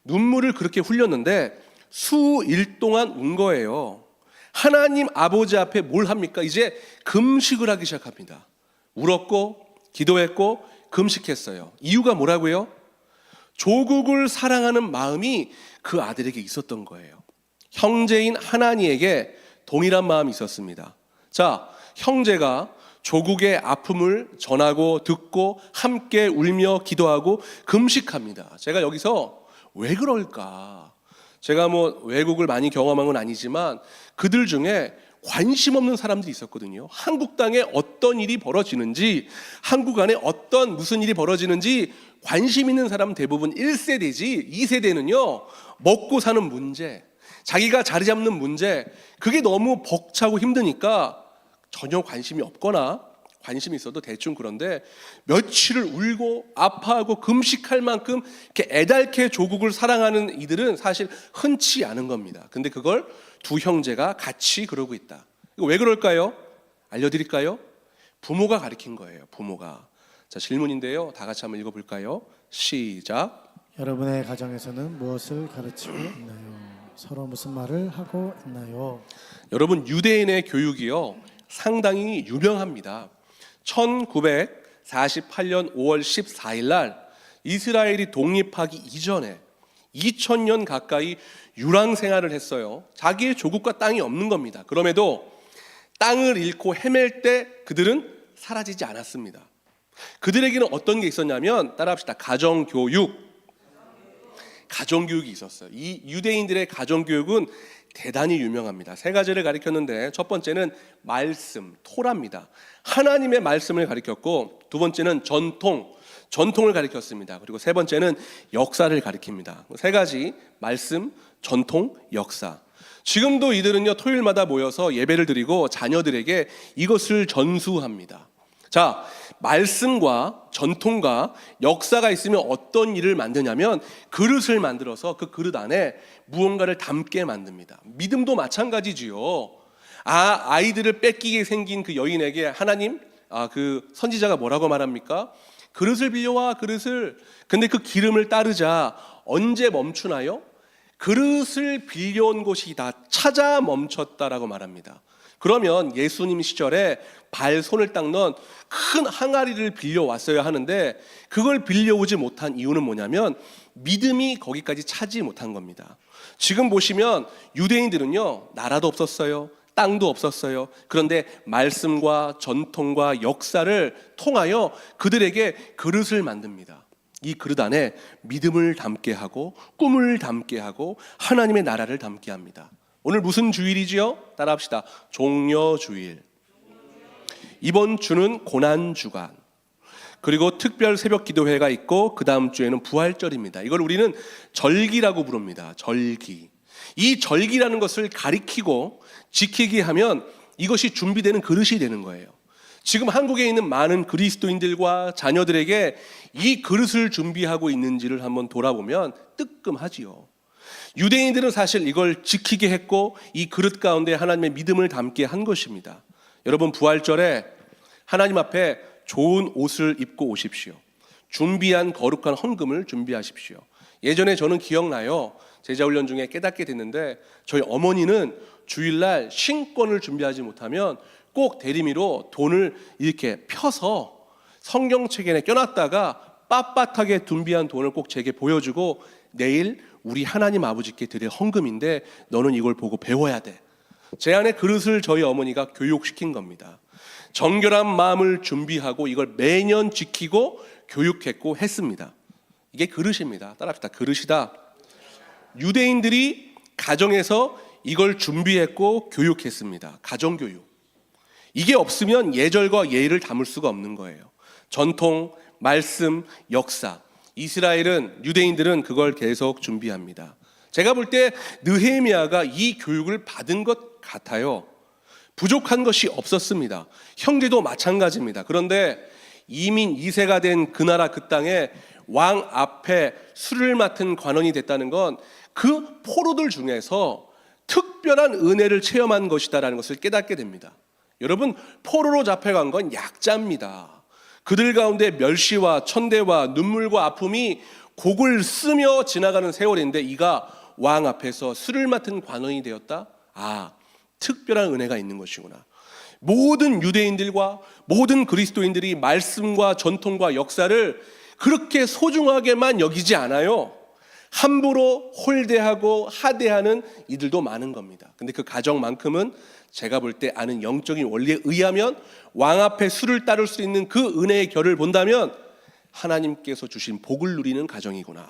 눈물을 그렇게 흘렸는데 수일 동안 운 거예요. 하나님 아버지 앞에 뭘 합니까? 이제 금식을 하기 시작합니다. 울었고 기도했고 금식했어요. 이유가 뭐라고요? 조국을 사랑하는 마음이 그 아들에게 있었던 거예요. 형제인 하나니에게 동일한 마음이 있었습니다. 자, 형제가 조국의 아픔을 전하고 듣고 함께 울며 기도하고 금식합니다. 제가 여기서 왜 그럴까? 제가 뭐 외국을 많이 경험한 건 아니지만 그들 중에 관심 없는 사람들이 있었거든요. 한국 땅에 어떤 일이 벌어지는지, 한국 안에 어떤 무슨 일이 벌어지는지 관심 있는 사람은 대부분 1세대지 2세대는요 먹고 사는 문제, 자기가 자리 잡는 문제, 그게 너무 벅차고 힘드니까 전혀 관심이 없거나 관심이 있어도 대충 그런데 며칠을 울고 아파하고 금식할 만큼 이렇게 애달게 조국을 사랑하는 이들은 사실 흔치 않은 겁니다. 근데 그걸 두 형제가 같이 그러고 있다. 이거 왜 그럴까요? 알려드릴까요? 부모가 가르친 거예요. 부모가. 자, 질문인데요. 다 같이 한번 읽어볼까요? 시작. 여러분의 가정에서는 무엇을 가르치고 있나요? 서로 무슨 말을 하고 있나요? 여러분, 유대인의 교육이요 상당히 유명합니다. 1948년 5월 14일 날 이스라엘이 독립하기 이전에 2000년 가까이 유랑 생활을 했어요. 자기의 조국과 땅이 없는 겁니다. 그럼에도 땅을 잃고 헤맬 때 그들은 사라지지 않았습니다. 그들에게는 어떤 게 있었냐면, 따라합시다. 가정교육이 있었어요. 이 유대인들의 가정교육은 대단히 유명합니다. 세 가지를 가르쳤는데, 첫 번째는 말씀, 토라입니다. 하나님의 말씀을 가르쳤고, 두 번째는 전통을 가르쳤습니다. 그리고 세 번째는 역사를 가르칩니다. 세 가지, 말씀, 전통, 역사. 지금도 이들은요 토요일마다 모여서 예배를 드리고 자녀들에게 이것을 전수합니다. 자, 말씀과 전통과 역사가 있으면 어떤 일을 만드냐면 그릇을 만들어서 그 그릇 안에 무언가를 담게 만듭니다. 믿음도 마찬가지지요. 아이들을 뺏기게 생긴 그 여인에게 하나님, 그 선지자가 뭐라고 말합니까? 그릇을 빌려와, 그릇을. 근데 그 기름을 따르자 언제 멈추나요? 그릇을 빌려온 곳이 다 찾아 멈췄다라고 말합니다. 그러면 예수님 시절에 손을 닦는 큰 항아리를 빌려왔어야 하는데 그걸 빌려오지 못한 이유는 뭐냐면 믿음이 거기까지 차지 못한 겁니다. 지금 보시면 유대인들은요 나라도 없었어요, 땅도 없었어요. 그런데 말씀과 전통과 역사를 통하여 그들에게 그릇을 만듭니다. 이 그릇 안에 믿음을 담게 하고 꿈을 담게 하고 하나님의 나라를 담게 합니다. 오늘 무슨 주일이지요? 따라합시다. 종려주일. 이번 주는 고난주간, 그리고 특별 새벽 기도회가 있고 그 다음 주에는 부활절입니다. 이걸 우리는 절기라고 부릅니다. 절기. 이 절기라는 것을 가리키고 지키게 하면 이것이 준비되는 그릇이 되는 거예요. 지금 한국에 있는 많은 그리스도인들과 자녀들에게 이 그릇을 준비하고 있는지를 한번 돌아보면 뜨끔하지요. 유대인들은 사실 이걸 지키게 했고 이 그릇 가운데 하나님의 믿음을 담게 한 것입니다. 여러분, 부활절에 하나님 앞에 좋은 옷을 입고 오십시오. 준비한 거룩한 헌금을 준비하십시오. 예전에 저는 기억나요. 제자훈련 중에 깨닫게 됐는데 저희 어머니는 주일날 신권을 준비하지 못하면 꼭 대리미로 돈을 이렇게 펴서 성경책에 껴놨다가 빳빳하게 준비한 돈을 꼭 제게 보여주고, 내일 우리 하나님 아버지께 드릴 헌금인데 너는 이걸 보고 배워야 돼. 제 안에 그릇을 저희 어머니가 교육시킨 겁니다. 정결한 마음을 준비하고 이걸 매년 지키고 교육했고 했습니다. 이게 그릇입니다. 따라합시다. 그릇이다. 유대인들이 가정에서 이걸 준비했고 교육했습니다. 가정교육. 이게 없으면 예절과 예의를 담을 수가 없는 거예요. 전통, 말씀, 역사. 이스라엘은, 유대인들은 그걸 계속 준비합니다. 제가 볼 때 느헤미야가 이 교육을 받은 것 같아요. 부족한 것이 없었습니다. 형제도 마찬가지입니다. 그런데 이민 2세가 된 그 나라 그 땅에 왕 앞에 술을 맡은 관원이 됐다는 건 그 포로들 중에서 특별한 은혜를 체험한 것이다라는 것을 깨닫게 됩니다. 여러분, 포로로 잡혀간 건 약자입니다. 그들 가운데 멸시와 천대와 눈물과 아픔이 곡을 쓰며 지나가는 세월인데 이가 왕 앞에서 술을 맡은 관원이 되었다? 아, 특별한 은혜가 있는 것이구나. 모든 유대인들과 모든 그리스도인들이 말씀과 전통과 역사를 그렇게 소중하게만 여기지 않아요. 함부로 홀대하고 하대하는 이들도 많은 겁니다. 근데 그 가정만큼은 제가 볼 때 아는 영적인 원리에 의하면 왕 앞에 술을 따를 수 있는 그 은혜의 결을 본다면 하나님께서 주신 복을 누리는 가정이구나.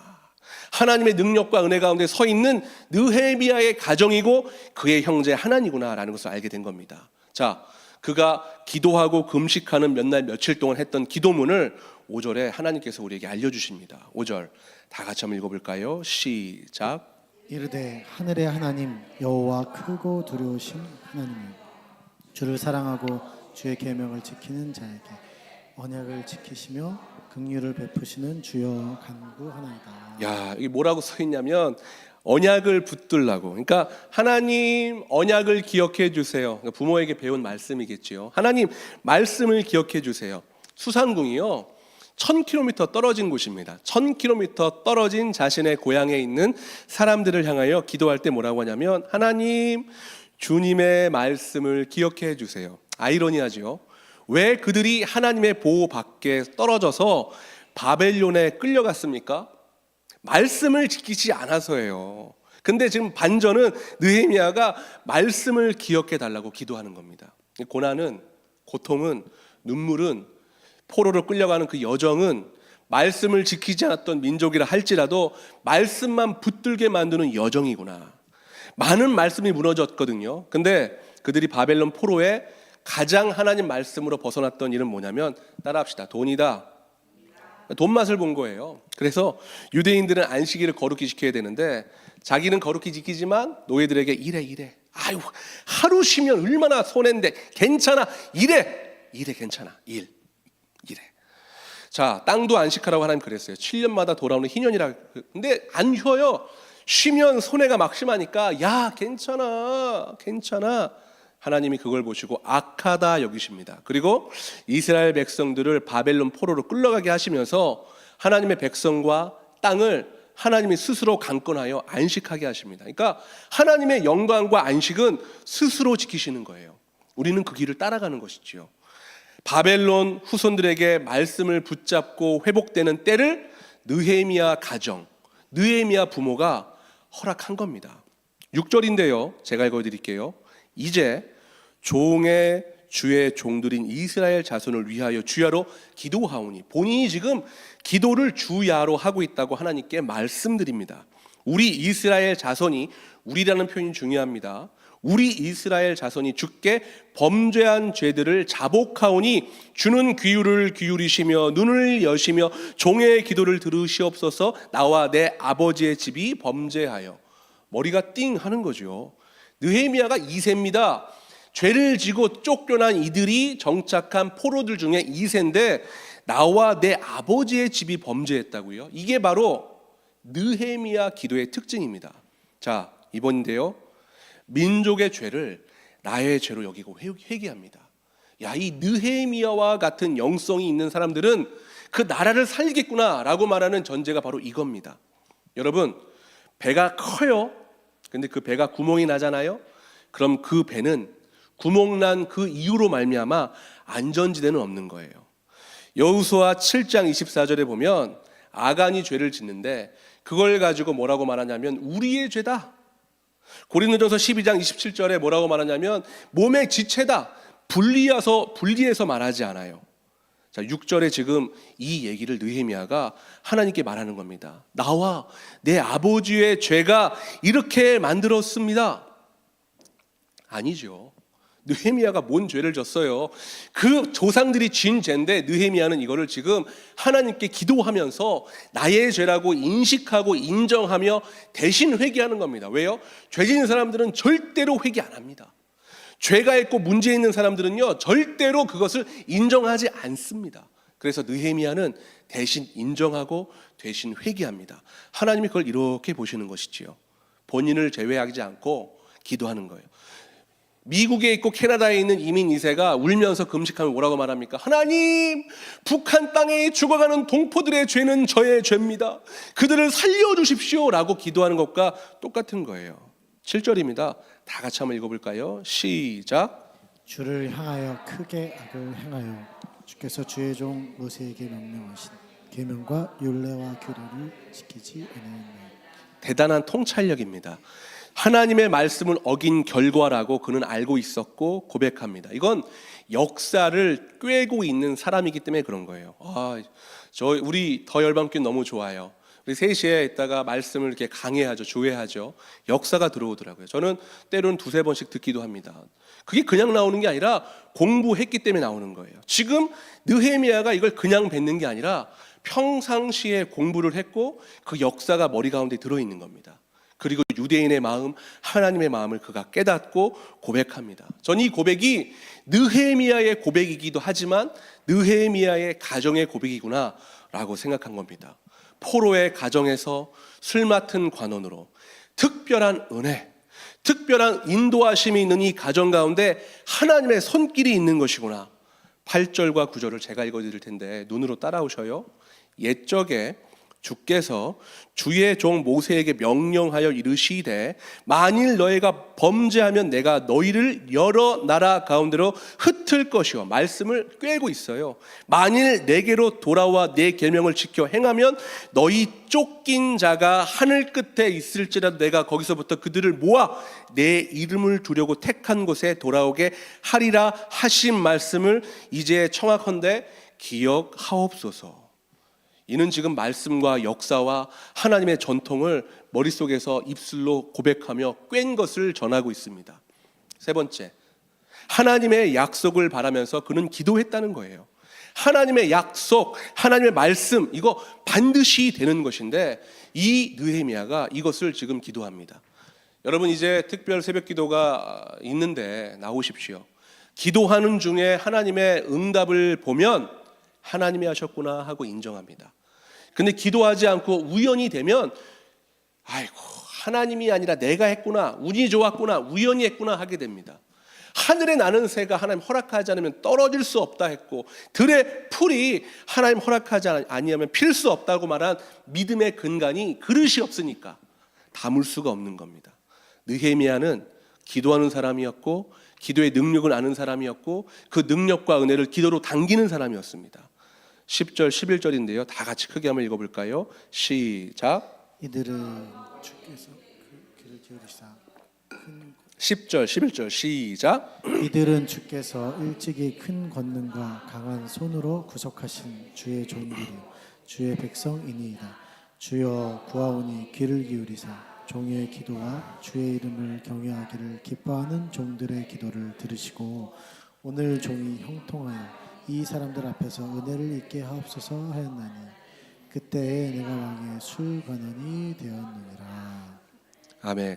하나님의 능력과 은혜 가운데 서 있는 느헤미야의 가정이고 그의 형제 하나니구나라는 것을 알게 된 겁니다. 자, 그가 기도하고 금식하는 몇 날 며칠 동안 했던 기도문을 5절에 하나님께서 우리에게 알려주십니다. 5절 다 같이 한번 읽어볼까요? 시작. 이르되 하늘의 하나님 여호와 크고 두려우신 하나님이여, 주를 사랑하고 주의 계명을 지키는 자에게 언약을 지키시며 긍휼을 베푸시는 주여 간구하나이다. 야, 이게 뭐라고 써 있냐면 언약을 붙들라고. 그러니까 하나님 언약을 기억해 주세요. 그러니까 부모에게 배운 말씀이겠지요. 하나님 말씀을 기억해 주세요. 수산궁이요 1000km 떨어진 곳입니다. 1000km 떨어진 자신의 고향에 있는 사람들을 향하여 기도할 때 뭐라고 하냐면 하나님 주님의 말씀을 기억해 주세요. 아이러니하죠. 왜 그들이 하나님의 보호 밖에 떨어져서 바벨론에 끌려갔습니까? 말씀을 지키지 않아서예요. 근데 지금 반전은 느헤미야가 말씀을 기억해 달라고 기도하는 겁니다. 고난은, 고통은, 눈물은, 포로로 끌려가는 그 여정은 말씀을 지키지 않았던 민족이라 할지라도 말씀만 붙들게 만드는 여정이구나. 많은 말씀이 무너졌거든요. 근데 그들이 바벨론 포로에 가장 하나님 말씀으로 벗어났던 일은 뭐냐면 따라합시다. 돈이다. 돈 맛을 본 거예요. 그래서 유대인들은 안식일을 거룩히 지켜야 되는데 자기는 거룩히 지키지만 노예들에게 이래. 아유, 하루 쉬면 얼마나 손해인데 괜찮아. 이래 괜찮아. 이래. 자, 땅도 안식하라고 하나님 그랬어요. 7년마다 돌아오는 희년이라. 근데 안 쉬어요. 쉬면 손해가 막심하니까 야, 괜찮아. 하나님이 그걸 보시고 악하다 여기십니다. 그리고 이스라엘 백성들을 바벨론 포로로 끌려가게 하시면서 하나님의 백성과 땅을 하나님이 스스로 강권하여 안식하게 하십니다. 그러니까 하나님의 영광과 안식은 스스로 지키시는 거예요. 우리는 그 길을 따라가는 것이지요. 바벨론 후손들에게 말씀을 붙잡고 회복되는 때를 느헤미야 가정, 느헤미야 부모가 허락한 겁니다. 6절인데요. 제가 읽어드릴게요. 이제 종의 주의 종들인 이스라엘 자손을 위하여 주야로 기도하오니, 본인이 지금 기도를 주야로 하고 있다고 하나님께 말씀드립니다. 우리 이스라엘 자손이, 우리라는 표현이 중요합니다. 우리 이스라엘 자손이 주께 범죄한 죄들을 자복하오니 주는 귀를 기울이시며 눈을 여시며 종의 기도를 들으시옵소서. 나와 내 아버지의 집이 범죄하여. 머리가 띵 하는 거죠. 느헤미야가 2세입니다. 죄를 지고 쫓겨난 이들이 정착한 포로들 중에 2세인데 나와 내 아버지의 집이 범죄했다고요. 이게 바로 느헤미야 기도의 특징입니다. 자, 이번인데요. 민족의 죄를 나의 죄로 여기고 회개합니다. 야, 이 느헤미야와 같은 영성이 있는 사람들은 그 나라를 살겠구나라고 말하는 전제가 바로 이겁니다. 여러분, 배가 커요. 근데 그 배가 구멍이 나잖아요. 그럼 그 배는 구멍난 그 이유로 말미암아 안전지대는 없는 거예요. 여호수아 7장 24절에 보면 아간이 죄를 짓는데 그걸 가지고 뭐라고 말하냐면 우리의 죄다. 고린도전서 12장 27절에 뭐라고 말하냐면 몸의 지체다. 분리해서 말하지 않아요. 자, 6절에 지금 이 얘기를 느헤미야가 하나님께 말하는 겁니다. 나와 내 아버지의 죄가 이렇게 만들었습니다. 아니죠. 느헤미야가 뭔 죄를 졌어요? 그 조상들이 지은 죄인데 느헤미야는 이거를 지금 하나님께 기도하면서 나의 죄라고 인식하고 인정하며 대신 회개하는 겁니다. 왜요? 죄 지은 사람들은 절대로 회개 안 합니다. 죄가 있고 문제 있는 사람들은요 절대로 그것을 인정하지 않습니다. 그래서 느헤미야는 대신 인정하고 대신 회개합니다. 하나님이 그걸 이렇게 보시는 것이지요. 본인을 제외하지 않고 기도하는 거예요. 미국에 있고 캐나다에 있는 이민 2세가 울면서 금식하면 뭐라고 말합니까? 하나님, 북한 땅에 죽어가는 동포들의 죄는 저의 죄입니다. 그들을 살려주십시오 라고 기도하는 것과 똑같은 거예요. 7절입니다. 다 같이 한번 읽어볼까요? 시작. 주를 향하여 크게 악을 행하여 주께서 주의 종 모세에게 명령하신 계명과 율례와 규례를 지키지 않았나이다. 대단한 통찰력입니다. 하나님의 말씀을 어긴 결과라고 그는 알고 있었고 고백합니다. 이건 역사를 꿰고 있는 사람이기 때문에 그런 거예요. 우리 더 열방교회 너무 좋아요. 우리 3시에 있다가 말씀을 이렇게 강해하죠. 조회하죠. 역사가 들어오더라고요. 저는 때로는 2-3번씩 듣기도 합니다. 그게 그냥 나오는 게 아니라 공부했기 때문에 나오는 거예요. 지금 느헤미야가 이걸 그냥 뱉는 게 아니라 평상시에 공부를 했고 그 역사가 머리 가운데 들어있는 겁니다. 그리고 유대인의 마음, 하나님의 마음을 그가 깨닫고 고백합니다. 전 이 고백이 느헤미야의 고백이기도 하지만 느헤미야의 가정의 고백이구나 라고 생각한 겁니다. 포로의 가정에서 술 맡은 관원으로 특별한 은혜, 특별한 인도하심이 있는 이 가정 가운데 하나님의 손길이 있는 것이구나. 8절과 9절을 제가 읽어드릴 텐데 눈으로 따라오셔요. 옛적에 주께서 주의 종 모세에게 명령하여 이르시되 만일 너희가 범죄하면 내가 너희를 여러 나라 가운데로 흩을 것이요. 말씀을 꿰고 있어요. 만일 내게로 돌아와 내 계명을 지켜 행하면 너희 쫓긴 자가 하늘 끝에 있을지라도 내가 거기서부터 그들을 모아 내 이름을 두려고 택한 곳에 돌아오게 하리라 하신 말씀을 이제 청하건대 기억하옵소서. 이는 지금 말씀과 역사와 하나님의 전통을 머릿속에서 입술로 고백하며 꿰인 것을 전하고 있습니다. 3번째, 하나님의 약속을 바라면서 그는 기도했다는 거예요. 하나님의 약속, 하나님의 말씀, 이거 반드시 되는 것인데 이 느헤미야가 이것을 지금 기도합니다. 여러분 이제 특별 새벽 기도가 있는데 나오십시오. 기도하는 중에 하나님의 응답을 보면 하나님이 하셨구나 하고 인정합니다. 근데 기도하지 않고 우연히 되면 아이고 하나님이 아니라 내가 했구나, 운이 좋았구나, 우연히 했구나 하게 됩니다. 하늘에 나는 새가 하나님 허락하지 않으면 떨어질 수 없다 했고 들의 풀이 하나님 허락하지 아니하면 필 수 없다고 말한 믿음의 근간이 그릇이 없으니까 담을 수가 없는 겁니다. 느헤미야는 기도하는 사람이었고 기도의 능력을 아는 사람이었고 그 능력과 은혜를 기도로 당기는 사람이었습니다. 10절 11절인데요. 다 같이 크게 한번 읽어볼까요? 시작. 이들은 주께서 귀를 기울이사 10절 11절 시작. 이들은 주께서 일찍이 큰 권능과 강한 손으로 구속하신 주의 종들이요 주의 백성이니이다. 주여 구하오니 귀를 기울이사 종의 기도와 주의 이름을 경외하기를 기뻐하는 종들의 기도를 들으시고 오늘 종이 형통하여 이 사람들 앞에서 은혜를 잊게 하옵소서 하였나니 그때에 내가 왕의 술관원이 되었느니라. 아멘.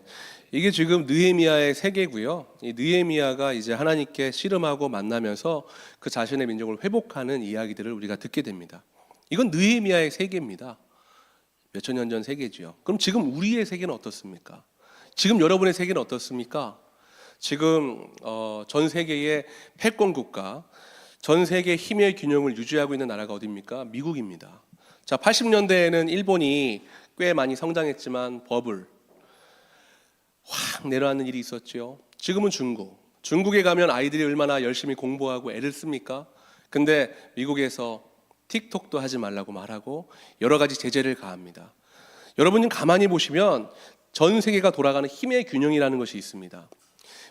이게 지금 느헤미야의 세계고요. 이 느헤미야가 이제 하나님께 씨름하고 만나면서 그 자신의 민족을 회복하는 이야기들을 우리가 듣게 됩니다. 이건 느헤미야의 세계입니다. 몇천 년 전 세계지요. 그럼 지금 우리의 세계는 어떻습니까? 지금 여러분의 세계는 어떻습니까? 지금 전 세계의 패권 국가, 전 세계 힘의 균형을 유지하고 있는 나라가 어디입니까? 미국입니다. 자, 80년대에는 일본이 꽤 많이 성장했지만 버블 확 내려앉는 일이 있었죠. 지금은 중국에 가면 아이들이 얼마나 열심히 공부하고 애를 씁니까? 근데 미국에서 틱톡도 하지 말라고 말하고 여러 가지 제재를 가합니다. 여러분님 가만히 보시면 전 세계가 돌아가는 힘의 균형이라는 것이 있습니다.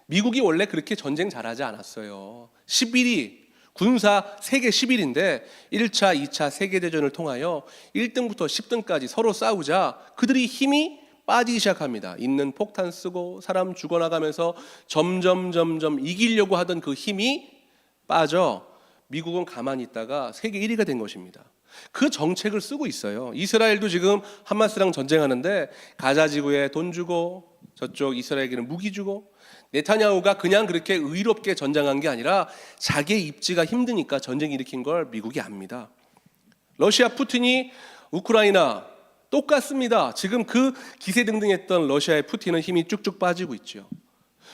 미국이 원래 그렇게 전쟁 잘하지 않았어요. 11위 군사 세계 10일인데 1차, 2차 세계대전을 통하여 1등부터 10등까지 서로 싸우자 그들이 힘이 빠지기 시작합니다. 있는 폭탄 쓰고 사람 죽어나가면서 점점 이기려고 하던 그 힘이 빠져 미국은 가만히 있다가 세계 1위가 된 것입니다. 그 정책을 쓰고 있어요. 이스라엘도 지금 하마스랑 전쟁하는데 가자 지구에 돈 주고 저쪽 이스라엘에게는 무기 주고, 네타냐후가 그냥 그렇게 의롭게 전쟁한 게 아니라 자기의 입지가 힘드니까 전쟁 일으킨 걸 미국이 압니다. 러시아 푸틴이 우크라이나 똑같습니다. 지금 그 기세등등했던 러시아의 푸틴은 힘이 쭉쭉 빠지고 있죠.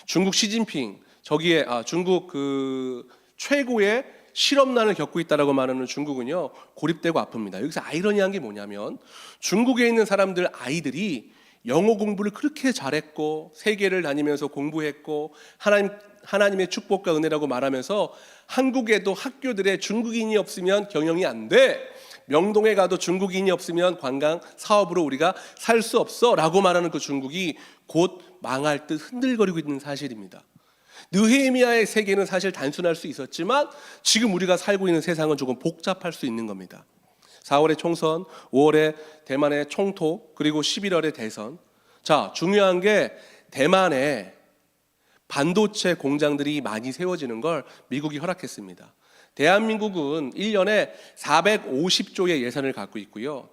중국 시진핑 저기에 중국 그 최고의 실업난을 겪고 있다라고 말하는 중국은요 고립되고 아픕니다. 여기서 아이러니한 게 뭐냐면 중국에 있는 사람들 아이들이 영어 공부를 그렇게 잘했고 세계를 다니면서 공부했고 하나님의 축복과 은혜라고 말하면서 한국에도 학교들에 중국인이 없으면 경영이 안 돼. 명동에 가도 중국인이 없으면 관광 사업으로 우리가 살 수 없어 라고 말하는 그 중국이 곧 망할 듯 흔들거리고 있는 사실입니다. 느헤미야의 세계는 사실 단순할 수 있었지만 지금 우리가 살고 있는 세상은 조금 복잡할 수 있는 겁니다. 4월에 총선, 5월에 대만의 총토, 그리고 11월에 대선. 자, 중요한 게 대만에 반도체 공장들이 많이 세워지는 걸 미국이 허락했습니다. 대한민국은 1년에 450조의 예산을 갖고 있고요.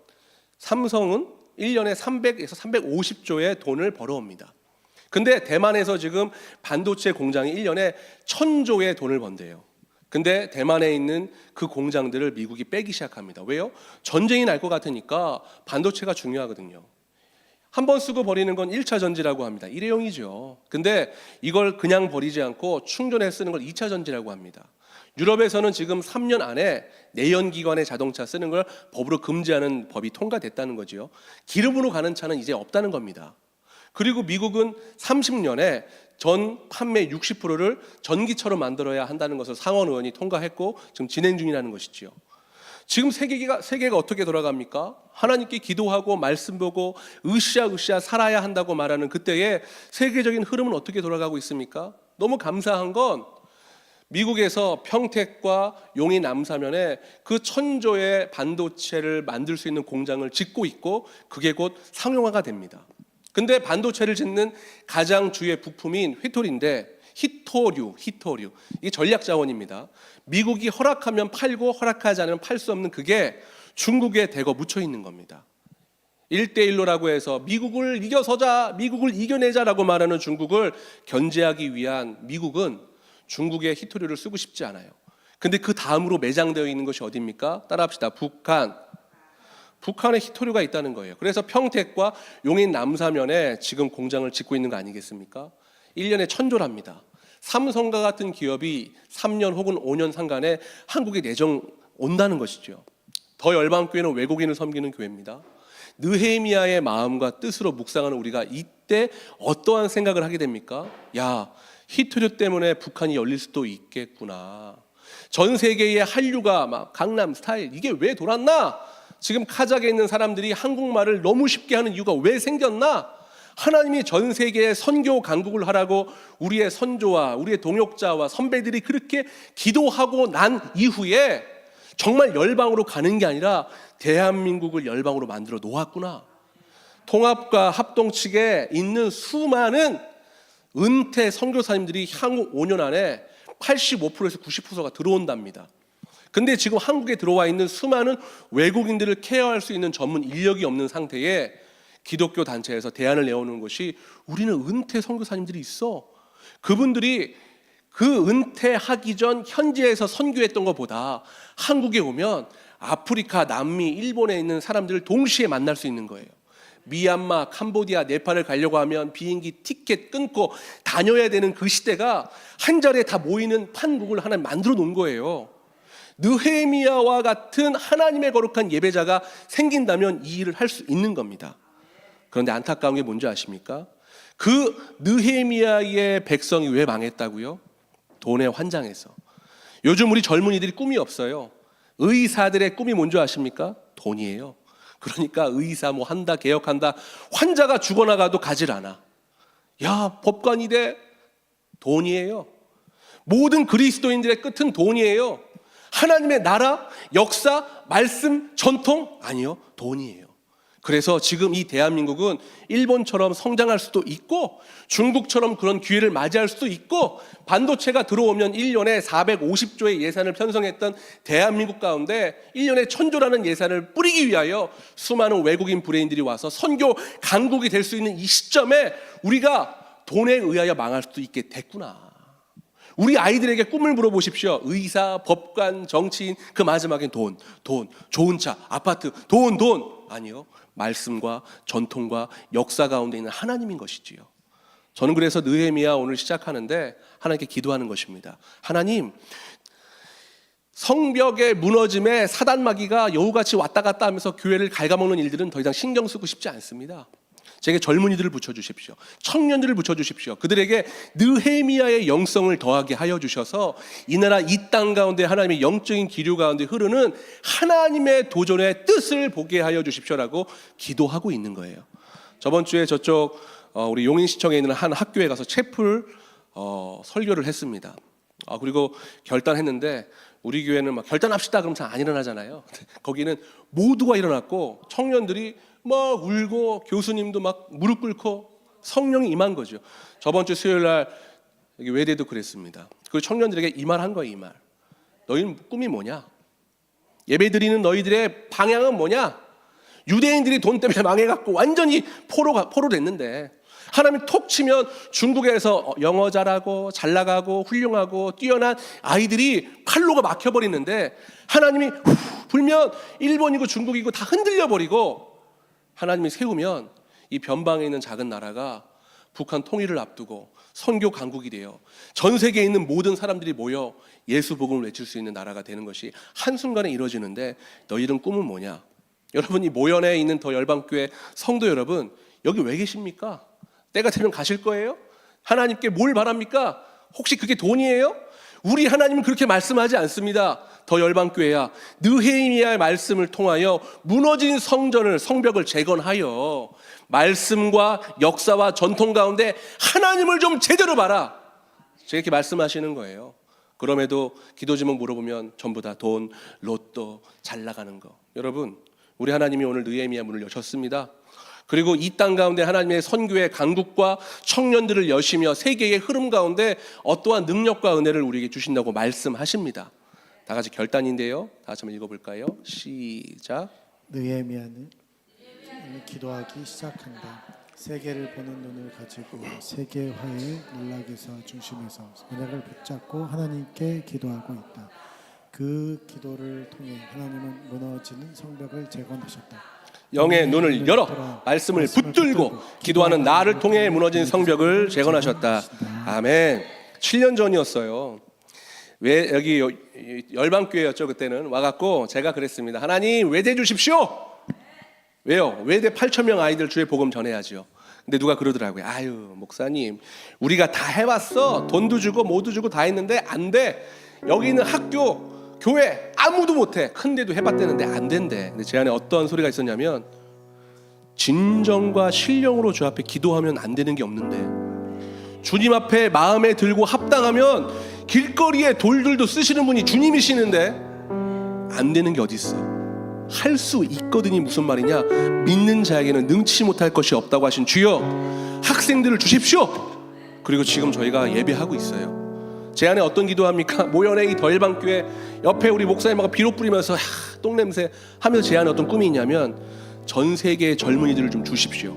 삼성은 1년에 300에서 350조의 돈을 벌어옵니다. 근데 대만에서 지금 반도체 공장이 1년에 1000조의 돈을 번대요. 근데 대만에 있는 그 공장들을 미국이 빼기 시작합니다. 왜요? 전쟁이 날 것 같으니까 반도체가 중요하거든요. 한 번 쓰고 버리는 건 1차 전지라고 합니다. 일회용이죠. 근데 이걸 그냥 버리지 않고 충전해 쓰는 걸 2차 전지라고 합니다. 유럽에서는 지금 3년 안에 내연기관의 자동차 쓰는 걸 법으로 금지하는 법이 통과됐다는 거죠. 기름으로 가는 차는 이제 없다는 겁니다. 그리고 미국은 30년에 전 판매 60%를 전기차로 만들어야 한다는 것을 상원 의원이 통과했고 지금 진행 중이라는 것이지요. 지금 세계가 어떻게 돌아갑니까? 하나님께 기도하고 말씀 보고 으쌰으쌰 살아야 한다고 말하는 그때의 세계적인 흐름은 어떻게 돌아가고 있습니까? 너무 감사한 건 미국에서 평택과 용인 남사면에 그 1000조의 반도체를 만들 수 있는 공장을 짓고 있고 그게 곧 상용화가 됩니다. 근데 반도체를 짓는 가장 주의 부품인 휘토리인데 히토류 이게 전략 자원입니다. 미국이 허락하면 팔고 허락하지 않으면 팔 수 없는 그게 중국에 대거 묻혀 있는 겁니다. 1대1로라고 해서 미국을 이겨서자, 미국을 이겨내자라고 말하는 중국을 견제하기 위한 미국은 중국의 히토류를 쓰고 싶지 않아요. 근데 그 다음으로 매장되어 있는 것이 어디입니까? 따라합시다. 북한에 히토류가 있다는 거예요. 그래서 평택과 용인 남사면에 지금 공장을 짓고 있는 거 아니겠습니까? 1년에 1000조랍니다. 삼성과 같은 기업이 3년 혹은 5년 상간에 한국에 내정 온다는 것이죠. 더 열방교회는 외국인을 섬기는 교회입니다. 느헤미야의 마음과 뜻으로 묵상하는 우리가 이때 어떠한 생각을 하게 됩니까? 야, 히토류 때문에 북한이 열릴 수도 있겠구나. 전 세계의 한류가 막 강남 스타일 이게 왜 돌았나? 지금 카자흐에 있는 사람들이 한국말을 너무 쉽게 하는 이유가 왜 생겼나? 하나님이 전 세계에 선교 강국을 하라고 우리의 선조와 우리의 동역자와 선배들이 그렇게 기도하고 난 이후에 정말 열방으로 가는 게 아니라 대한민국을 열방으로 만들어 놓았구나. 통합과 합동 측에 있는 수많은 은퇴 선교사님들이 향후 5년 안에 85%에서 90%가 들어온답니다. 근데 지금 한국에 들어와 있는 수많은 외국인들을 케어할 수 있는 전문 인력이 없는 상태에 기독교 단체에서 대안을 내오는 것이 우리는 은퇴 선교사님들이 있어. 그분들이 그 은퇴하기 전 현지에서 선교했던 것보다 한국에 오면 아프리카, 남미, 일본에 있는 사람들을 동시에 만날 수 있는 거예요. 미얀마, 캄보디아, 네팔을 가려고 하면 비행기 티켓 끊고 다녀야 되는 그 시대가 한 자리에 다 모이는 판국을 하나 만들어 놓은 거예요. 느헤미야와 같은 하나님의 거룩한 예배자가 생긴다면 이 일을 할 수 있는 겁니다. 그런데 안타까운 게 뭔지 아십니까? 그 느헤미야의 백성이 왜 망했다고요? 돈에 환장해서. 요즘 우리 젊은이들이 꿈이 없어요. 의사들의 꿈이 뭔지 아십니까? 돈이에요. 그러니까 의사 뭐 한다, 개혁한다. 환자가 죽어나가도 가질 않아. 야, 법관이 돼. 돈이에요. 모든 그리스도인들의 끝은 돈이에요. 하나님의 나라, 역사, 말씀, 전통? 아니요, 돈이에요. 그래서 지금 이 대한민국은 일본처럼 성장할 수도 있고 중국처럼 그런 기회를 맞이할 수도 있고 반도체가 들어오면 1년에 450조의 예산을 편성했던 대한민국 가운데 1년에 1000조라는 예산을 뿌리기 위하여 수많은 외국인 브레인들이 와서 선교 강국이 될 수 있는 이 시점에 우리가 돈에 의하여 망할 수도 있게 됐구나. 우리 아이들에게 꿈을 물어보십시오. 의사, 법관, 정치인, 그 마지막엔 돈, 좋은 차, 아파트, 돈. 아니요. 말씀과 전통과 역사 가운데 있는 하나님인 것이지요. 저는 그래서 느헤미야 오늘 시작하는데 하나님께 기도하는 것입니다. 하나님, 성벽의 무너짐에 사단마귀가 여우같이 왔다 갔다 하면서 교회를 갉아먹는 일들은 더 이상 신경 쓰고 싶지 않습니다. 제게 젊은이들을 붙여주십시오. 청년들을 붙여주십시오. 그들에게 느헤미야의 영성을 더하게 하여 주셔서 이 나라 이 땅 가운데 하나님의 영적인 기류 가운데 흐르는 하나님의 도전의 뜻을 보게 하여 주십시오라고 기도하고 있는 거예요. 저번 주에 저쪽 우리 용인시청에 있는 한 학교에 가서 채플 설교를 했습니다. 그리고 결단했는데 우리 교회는 막 결단합시다 그러면 잘 안 일어나잖아요. 거기는 모두가 일어났고 청년들이 막 울고 교수님도 막 무릎 꿇고 성령이 임한 거죠. 저번 주 수요일 날 여기 외대도 그랬습니다. 그 청년들에게 이 말 한 거예요. 이 말. 너희는 꿈이 뭐냐? 예배드리는 너희들의 방향은 뭐냐? 유대인들이 돈 때문에 망해갖고 완전히 포로 됐는데 하나님이 톡 치면 중국에서 영어 잘하고 잘 나가고 훌륭하고 뛰어난 아이들이 팔로가 막혀버리는데 하나님이 불면 일본이고 중국이고 다 흔들려버리고 하나님이 세우면 이 변방에 있는 작은 나라가 북한 통일을 앞두고 선교 강국이 돼요. 전 세계에 있는 모든 사람들이 모여 예수 복음을 외칠 수 있는 나라가 되는 것이 한순간에 이루어지는데 너희들은 꿈은 뭐냐? 여러분, 이 모연에 있는 더 열방교회 성도 여러분, 여기 왜 계십니까? 때가 되면 가실 거예요? 하나님께 뭘 바랍니까? 혹시 그게 돈이에요? 우리 하나님은 그렇게 말씀하지 않습니다. 더 열방교회야, 느헤미야의 말씀을 통하여 무너진 성벽을 재건하여 말씀과 역사와 전통 가운데 하나님을 좀 제대로 봐라, 이렇게 말씀하시는 거예요. 그럼에도 기도 제목 물어보면 전부 다 돈, 로또, 잘 나가는 거. 여러분, 우리 하나님이 오늘 느헤미야 문을 여셨습니다. 그리고 이 땅 가운데 하나님의 선교의 강국과 청년들을 여시며 세계의 흐름 가운데 어떠한 능력과 은혜를 우리에게 주신다고 말씀하십니다. 다 같이 결단인데요. 다 같이 한번 읽어볼까요? 시작. 느헤미야는 기도하기 시작한다. 세계를 보는 눈을 가지고 세계화의 연락에서 중심에서 언약을 붙잡고 하나님께 기도하고 있다. 그 기도를 통해 하나님은 무너지는 성벽을 재건하셨다. 영의 눈을 열어 말씀을 붙들고 기도하는 나를 통해 무너진 성벽을 재건하셨다. 아멘. 7년 전이었어요. 왜 여기 열방교회였죠. 그때는 와갖고 제가 그랬습니다. 하나님, 외대 주십시오. 왜요? 외대 8,000명 아이들 주의 복음 전해야죠. 근데 누가 그러더라고요. 아유, 목사님, 우리가 다 해봤어. 돈도 주고 뭐도 주고 다 했는데 안 돼. 여기 있는 학교, 교회 아무도 못해. 큰데도 해봤다는데 안 된대. 근데 제 안에 어떤 소리가 있었냐면, 진정과 신령으로 주 앞에 기도하면 안 되는 게 없는데, 주님 앞에 마음에 들고 합당하면 길거리에 돌들도 쓰시는 분이 주님이시는데 안 되는 게 어디 있어? 할 수 있거든이 무슨 말이냐? 믿는 자에게는 능치 못할 것이 없다고 하신 주여, 학생들을 주십시오. 그리고 지금 저희가 예배하고 있어요. 제 안에 어떤 기도합니까? 모연의 이 더 열방교회 옆에 우리 목사님하고 비록 뿌리면서 똥냄새 하면서 제 안에 어떤 꿈이 있냐면, 전 세계의 젊은이들을 좀 주십시오.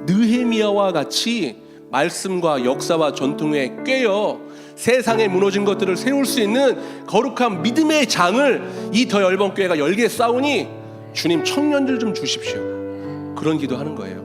느헤미야와 같이 말씀과 역사와 전통에 꿰어 세상에 무너진 것들을 세울 수 있는 거룩한 믿음의 장을 이 더 열방교회가 열게 싸우니 주님, 청년들 좀 주십시오. 그런 기도하는 거예요.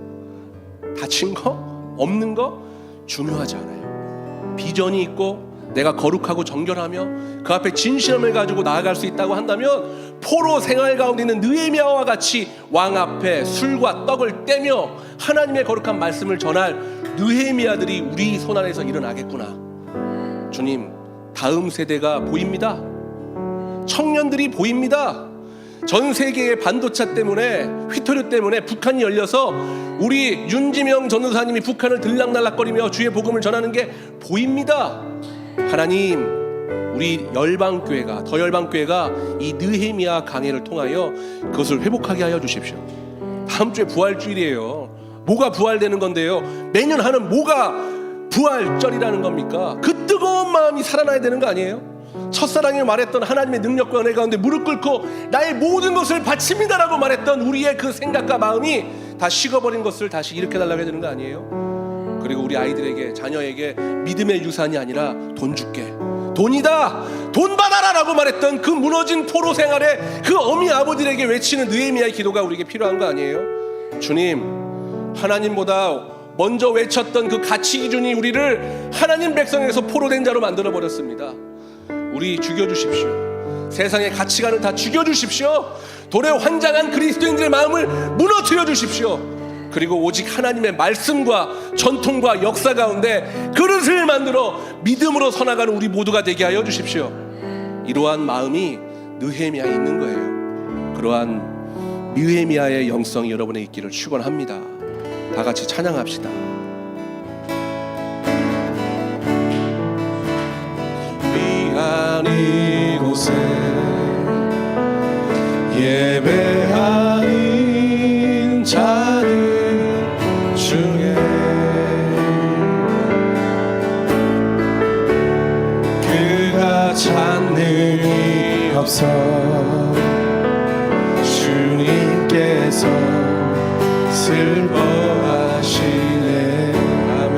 다친 거, 없는 거 중요하지 않아요. 비전이 있고 내가 거룩하고 정결하며 그 앞에 진실함을 가지고 나아갈 수 있다고 한다면, 포로 생활 가운데 있는 느헤미야와 같이 왕 앞에 술과 떡을 떼며 하나님의 거룩한 말씀을 전할 느헤미야들이 우리 손 안에서 일어나겠구나. 주님, 다음 세대가 보입니다. 청년들이 보입니다. 전 세계의 반도체 때문에, 휘토류 때문에 북한이 열려서 우리 윤지명 전도사님이 북한을 들락날락거리며 주의 복음을 전하는 게 보입니다. 하나님, 우리 열방교회가, 더 열방교회가 이 느헤미야 강해를 통하여 그것을 회복하게 하여 주십시오. 다음 주에 부활주일이에요. 뭐가 부활되는 건데요? 매년 하는 뭐가 부활절이라는 겁니까? 그 뜨거운 마음이 살아나야 되는 거 아니에요? 첫사랑에 말했던 하나님의 능력과 은혜 가운데 무릎 꿇고 나의 모든 것을 바칩니다라고 말했던 우리의 그 생각과 마음이 다 식어버린 것을 다시 일으켜달라고 해야 되는 거 아니에요? 그리고 우리 아이들에게, 자녀에게 믿음의 유산이 아니라 돈 줄게, 돈이다, 돈 받아라 라고 말했던 그 무너진 포로 생활에 그 어미 아버지에게 외치는 느헤미야의 기도가 우리에게 필요한 거 아니에요? 주님, 하나님보다 먼저 외쳤던 그 가치 기준이 우리를 하나님 백성에서 포로된 자로 만들어 버렸습니다. 우리 죽여주십시오. 세상의 가치관을 다 죽여주십시오. 돈에 환장한 그리스도인들의 마음을 무너뜨려 주십시오. 그리고 오직 하나님의 말씀과 전통과 역사 가운데 그릇을 만들어 믿음으로 서나가는 우리 모두가 되게 하여 주십시오. 이러한 마음이 느헤미야에 있는 거예요. 그러한 느헤미야의 영성이 여러분에 있기를 축원합니다. 다 같이 찬양합시다. 이곳에 예배하는 자들 중에 그가 찾는 이 없어 주님께서 슬퍼하시네. 아멘.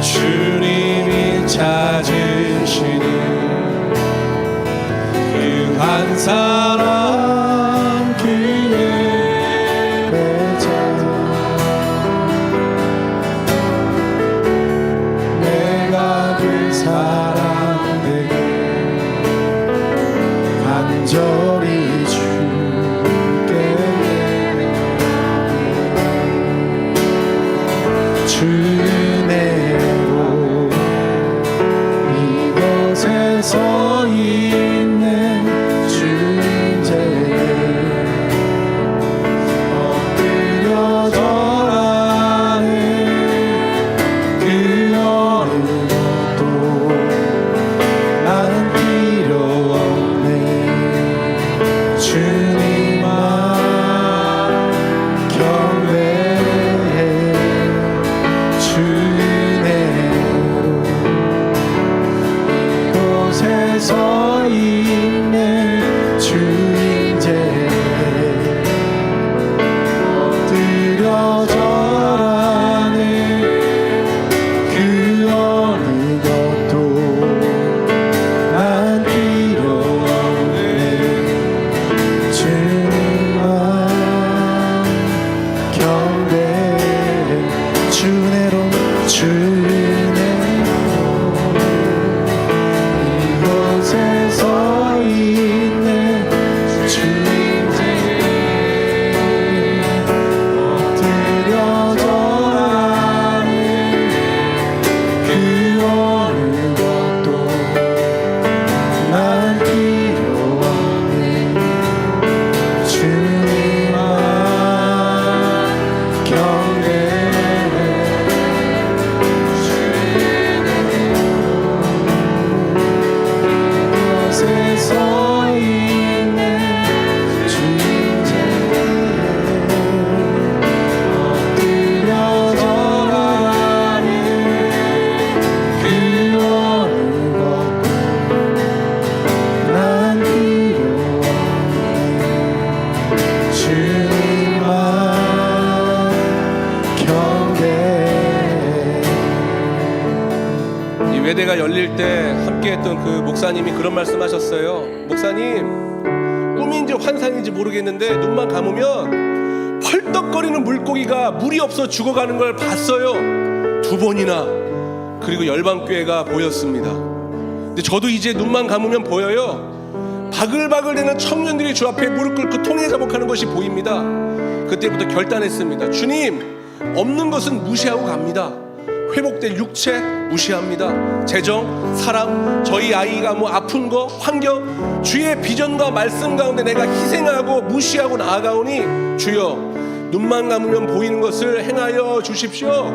주님이 찾으시니 그 한 사람 그 예배자 내가 그 사람에게 간절히 주께 주내로 이곳에서 있는 주인제에 엎드려 절하네. 그 어느 것도 나는 필요 없네. 주님만 경배해. 이곳에서 있는 주인제에 엎드려 절하네. 그 어느 것도 난 필요 없네. 주님만 경배해. 주내로 이곳에서 있는 주인제에 엎드려 절하네. 그 어느 것도 난 필요 없네. 주님만 경배해. 이곳에서 있는 주인제에 엎드려 절하네. 그 어느 것도 난 필요 없네. 주님만 경배해. 이 외대가 열릴 때 함께했던 그 목사님이 그런 말씀하셨어요. 목사님, 꿈인지 환상인지 모르겠는데 눈만 감으면 펄떡거리는 물고기가 물이 없어 죽어가는 걸 봤어요. 2번이나. 그리고 열방교회가 보였습니다. 근데 저도 이제 눈만 감으면 보여요. 바글바글대는 청년들이 주 앞에 무릎 꿇고 통해 자복하는 것이 보입니다. 그때부터 결단했습니다. 주님, 없는 것은 무시하고 갑니다. 회복될 육체 무시합니다. 재정, 사람, 저희 아이가 뭐 아픈 거, 환경, 주의 비전과 말씀 가운데 내가 희생하고 무시하고 나아가오니 주여 눈만 감으면 보이는 것을 행하여 주십시오.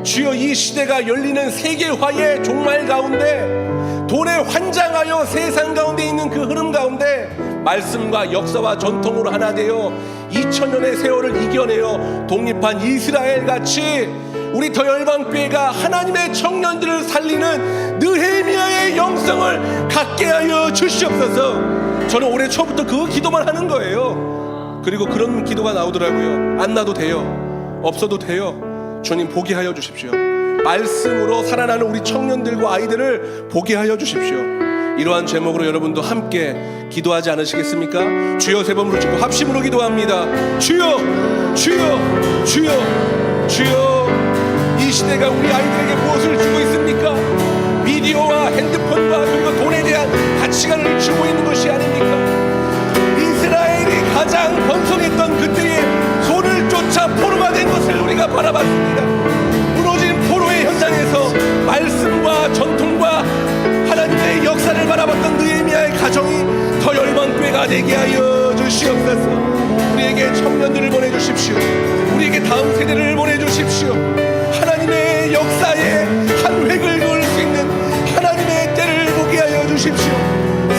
주여 이 시대가 열리는 세계화의 종말 가운데 돈에 환장하여 세상 가운데 있는 그 흐름 가운데 말씀과 역사와 전통으로 하나 되어 2000년의 세월을 이겨내어 독립한 이스라엘 같이 우리 더 열방교회가 하나님의 청년들을 살리는 느헤미야의 영성을 갖게 하여 주시옵소서. 저는 올해 초부터 그 기도만 하는 거예요. 그리고 그런 기도가 나오더라고요. 안 나도 돼요, 없어도 돼요. 주님 보게 하여 주십시오. 말씀으로 살아나는 우리 청년들과 아이들을 보게 하여 주십시오. 이러한 제목으로 여러분도 함께 기도하지 않으시겠습니까? 주여 세 번 부르짖고 합심으로 기도합니다. 주여, 주여, 주여, 주여. 이 시대가 우리 아이들에게 무엇을 주고 있습니까? 미디어와 핸드폰과 그리고 돈에 대한 가치관을 주고 있는 것이 아닙니까? 이스라엘이 가장 번성했던 그때에 손을 쫓아 포로가 된 것을 우리가 바라봤습니다. 무너진 포로의 현장에서 말씀과 전통과 하나님의 역사를 바라봤던 느헤미야의 가정이 더 열방교회가 되게 하여 주시옵소서. 우리에게 청년들을 보내주십시오. 우리에게 다음 세대를 보내주십시오. 하나님의 역사에 한 획을 그을 수 있는 하나님의 때를 보게 하여 주십시오.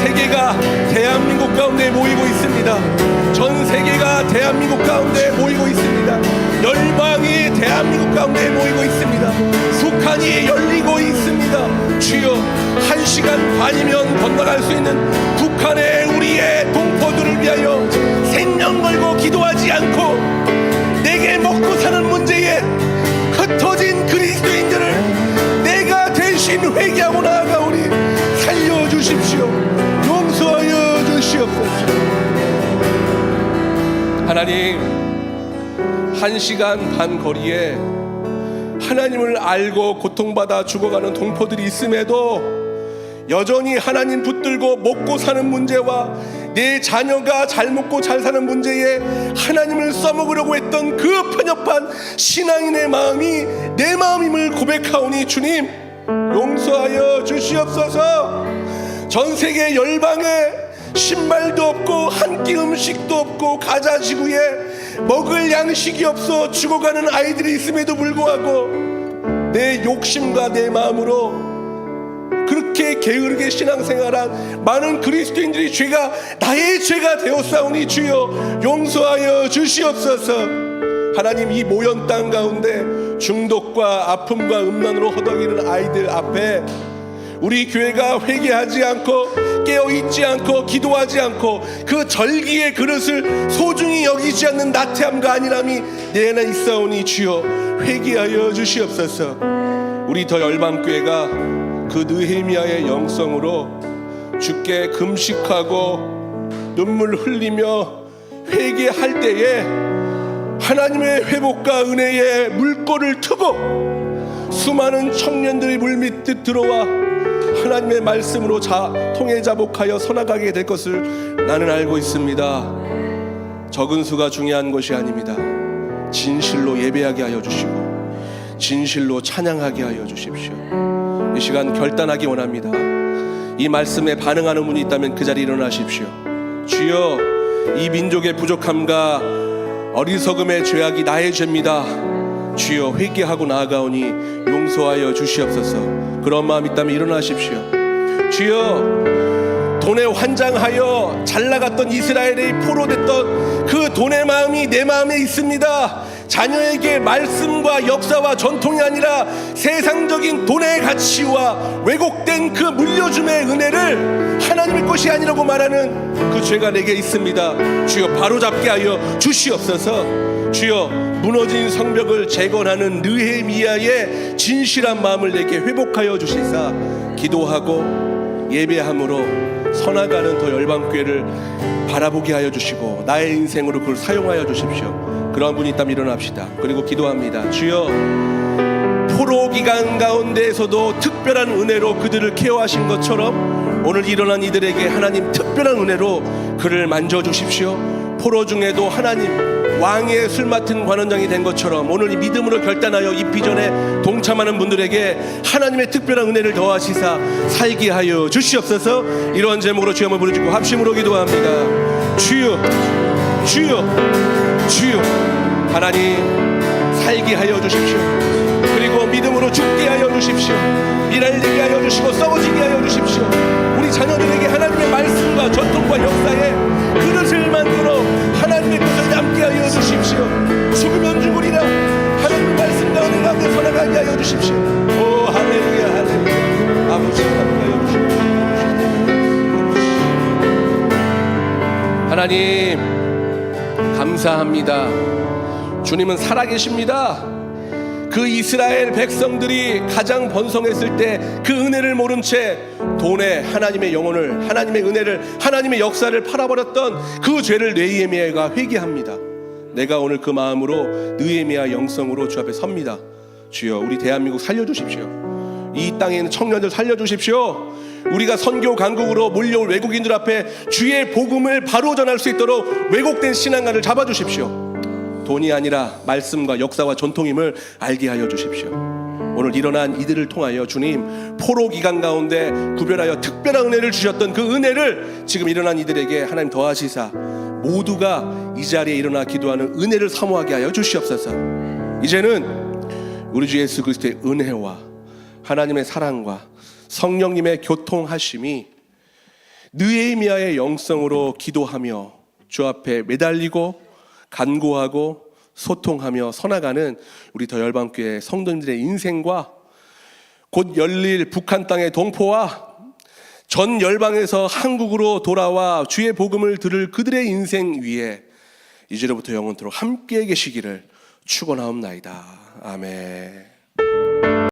세계가 대한민국 가운데 모이고 있습니다. 전 세계가 대한민국 가운데 모이고 있습니다. 열방이 대한민국 가운데 모이고 있습니다. 북한이 열리고 있습니다. 주여, 1시간 반이면 건너갈 수 있는 북한의 우리의 동포들을 위하여 생명 걸고 기도하지 않고 내게 먹고 사는 문제에 흩어진 그리스도인들을 내가 대신 회개하고 나아가오니 살려주십시오. 용서하여 주시옵소서. 하나님, 1시간 반 거리에 하나님을 알고 고통받아 죽어가는 동포들이 있음에도 여전히 하나님 붙들고 먹고 사는 문제와 내 자녀가 잘 먹고 잘 사는 문제에 하나님을 써먹으려고 했던 그 편협한 신앙인의 마음이 내 마음임을 고백하오니 주님 용서하여 주시옵소서. 전 세계 열방에 신발도 없고 한 끼 음식도 없고 가자 지구에 먹을 양식이 없어 죽어가는 아이들이 있음에도 불구하고 내 욕심과 내 마음으로 그렇게 게으르게 신앙생활한 많은 그리스도인들이 죄가 나의 죄가 되었사오니 주여 용서하여 주시옵소서. 하나님, 이 모현 땅 가운데 중독과 아픔과 음란으로 허덕이는 아이들 앞에 우리 교회가 회개하지 않고 깨어있지 않고 기도하지 않고 그 절기의 그릇을 소중히 여기지 않는 나태함과 안일함이 내 안에 있사오니 주여 회개하여 주시옵소서. 우리 더 열방교회가 그 느헤미야의 영성으로 주께 금식하고 눈물 흘리며 회개할 때에 하나님의 회복과 은혜의 물꼬를 트고 수많은 청년들이 물밑에 들어와 하나님의 말씀으로 통해 자복하여 서나가게 될 것을 나는 알고 있습니다. 적은 수가 중요한 것이 아닙니다. 진실로 예배하게 하여 주시고 진실로 찬양하게 하여 주십시오. 이 시간 결단하기 원합니다. 이 말씀에 반응하는 분이 있다면 그 자리에 일어나십시오. 주여, 이 민족의 부족함과 어리석음의 죄악이 나의 죄입니다. 주여 회개하고 나아가오니 용서하여 주시옵소서. 그런 마음 있다면 일어나십시오. 주여, 돈에 환장하여 잘나갔던 이스라엘이 포로됐던 그 돈의 마음이 내 마음에 있습니다. 자녀에게 말씀과 역사와 전통이 아니라 세상적인 돈의 가치와 왜곡된 그 물려줌의 은혜를 하나님의 것이 아니라고 말하는 그 죄가 내게 있습니다. 주여 바로잡게 하여 주시옵소서. 주여 무너진 성벽을 재건하는 느헤미야의 진실한 마음을 내게 회복하여 주시사 기도하고 예배함으로 서나가는 더 열방교회를 바라보게 하여 주시고 나의 인생으로 그걸 사용하여 주십시오. 그러한 분이 있다면 일어납시다. 그리고 기도합니다. 주여, 포로 기간 가운데에서도 특별한 은혜로 그들을 케어하신 것처럼 오늘 일어난 이들에게 하나님 특별한 은혜로 그를 만져주십시오. 포로 중에도 하나님 왕의 술 맡은 관원장이 된 것처럼 오늘 이 믿음으로 결단하여 이 비전에 동참하는 분들에게 하나님의 특별한 은혜를 더하시사 살게 하여 주시옵소서. 이러한 제목으로 주여 한번 부르짖고 합심으로 기도합니다. 주여, 주여, 주여, 하나님 살게 하여 주십시오. 그리고 믿음으로 죽게 하여 주십시오. 일할 되게 하여 주시고 썩어지게 하여 주십시오. 우리 자녀들에게 하나님의 말씀과 말씀과 전통과 역사의 그릇을 만들어 하나님의 뜻을 담게 하여 주십시오. 죽으면 죽으리라 하나님의 말씀과 은혜 가운데 살아가게 하여 주십시오. 오 할렐루야 할렐루야. 아버지 하여 주십시오. 하나님 감사합니다. 주님은 살아계십니다. 그 이스라엘 백성들이 가장 번성했을 때 그 은혜를 모른 채 돈에 하나님의 영혼을, 하나님의 은혜를, 하나님의 역사를 팔아버렸던 그 죄를 느헤미야가 회개합니다. 내가 오늘 그 마음으로 느헤미야 영성으로 주 앞에 섭니다. 주여 우리 대한민국 살려주십시오. 이 땅에 있는 청년들 살려주십시오. 우리가 선교 강국으로 몰려올 외국인들 앞에 주의 복음을 바로 전할 수 있도록 왜곡된 신앙관을 잡아주십시오. 돈이 아니라 말씀과 역사와 전통임을 알게 하여 주십시오. 오늘 일어난 이들을 통하여 주님 포로 기간 가운데 구별하여 특별한 은혜를 주셨던 그 은혜를 지금 일어난 이들에게 하나님 더하시사 모두가 이 자리에 일어나 기도하는 은혜를 사모하게 하여 주시옵소서. 이제는 우리 주 예수 그리스도의 은혜와 하나님의 사랑과 성령님의 교통하심이 느헤미야의 영성으로 기도하며 주 앞에 매달리고 간구하고 소통하며 서나가는 우리 더 열방교회 성도님들의 인생과 곧 열릴 북한 땅의 동포와 전 열방에서 한국으로 돌아와 주의 복음을 들을 그들의 인생 위에 이제로부터 영원토록 함께 계시기를 축원하옵나이다. 아멘.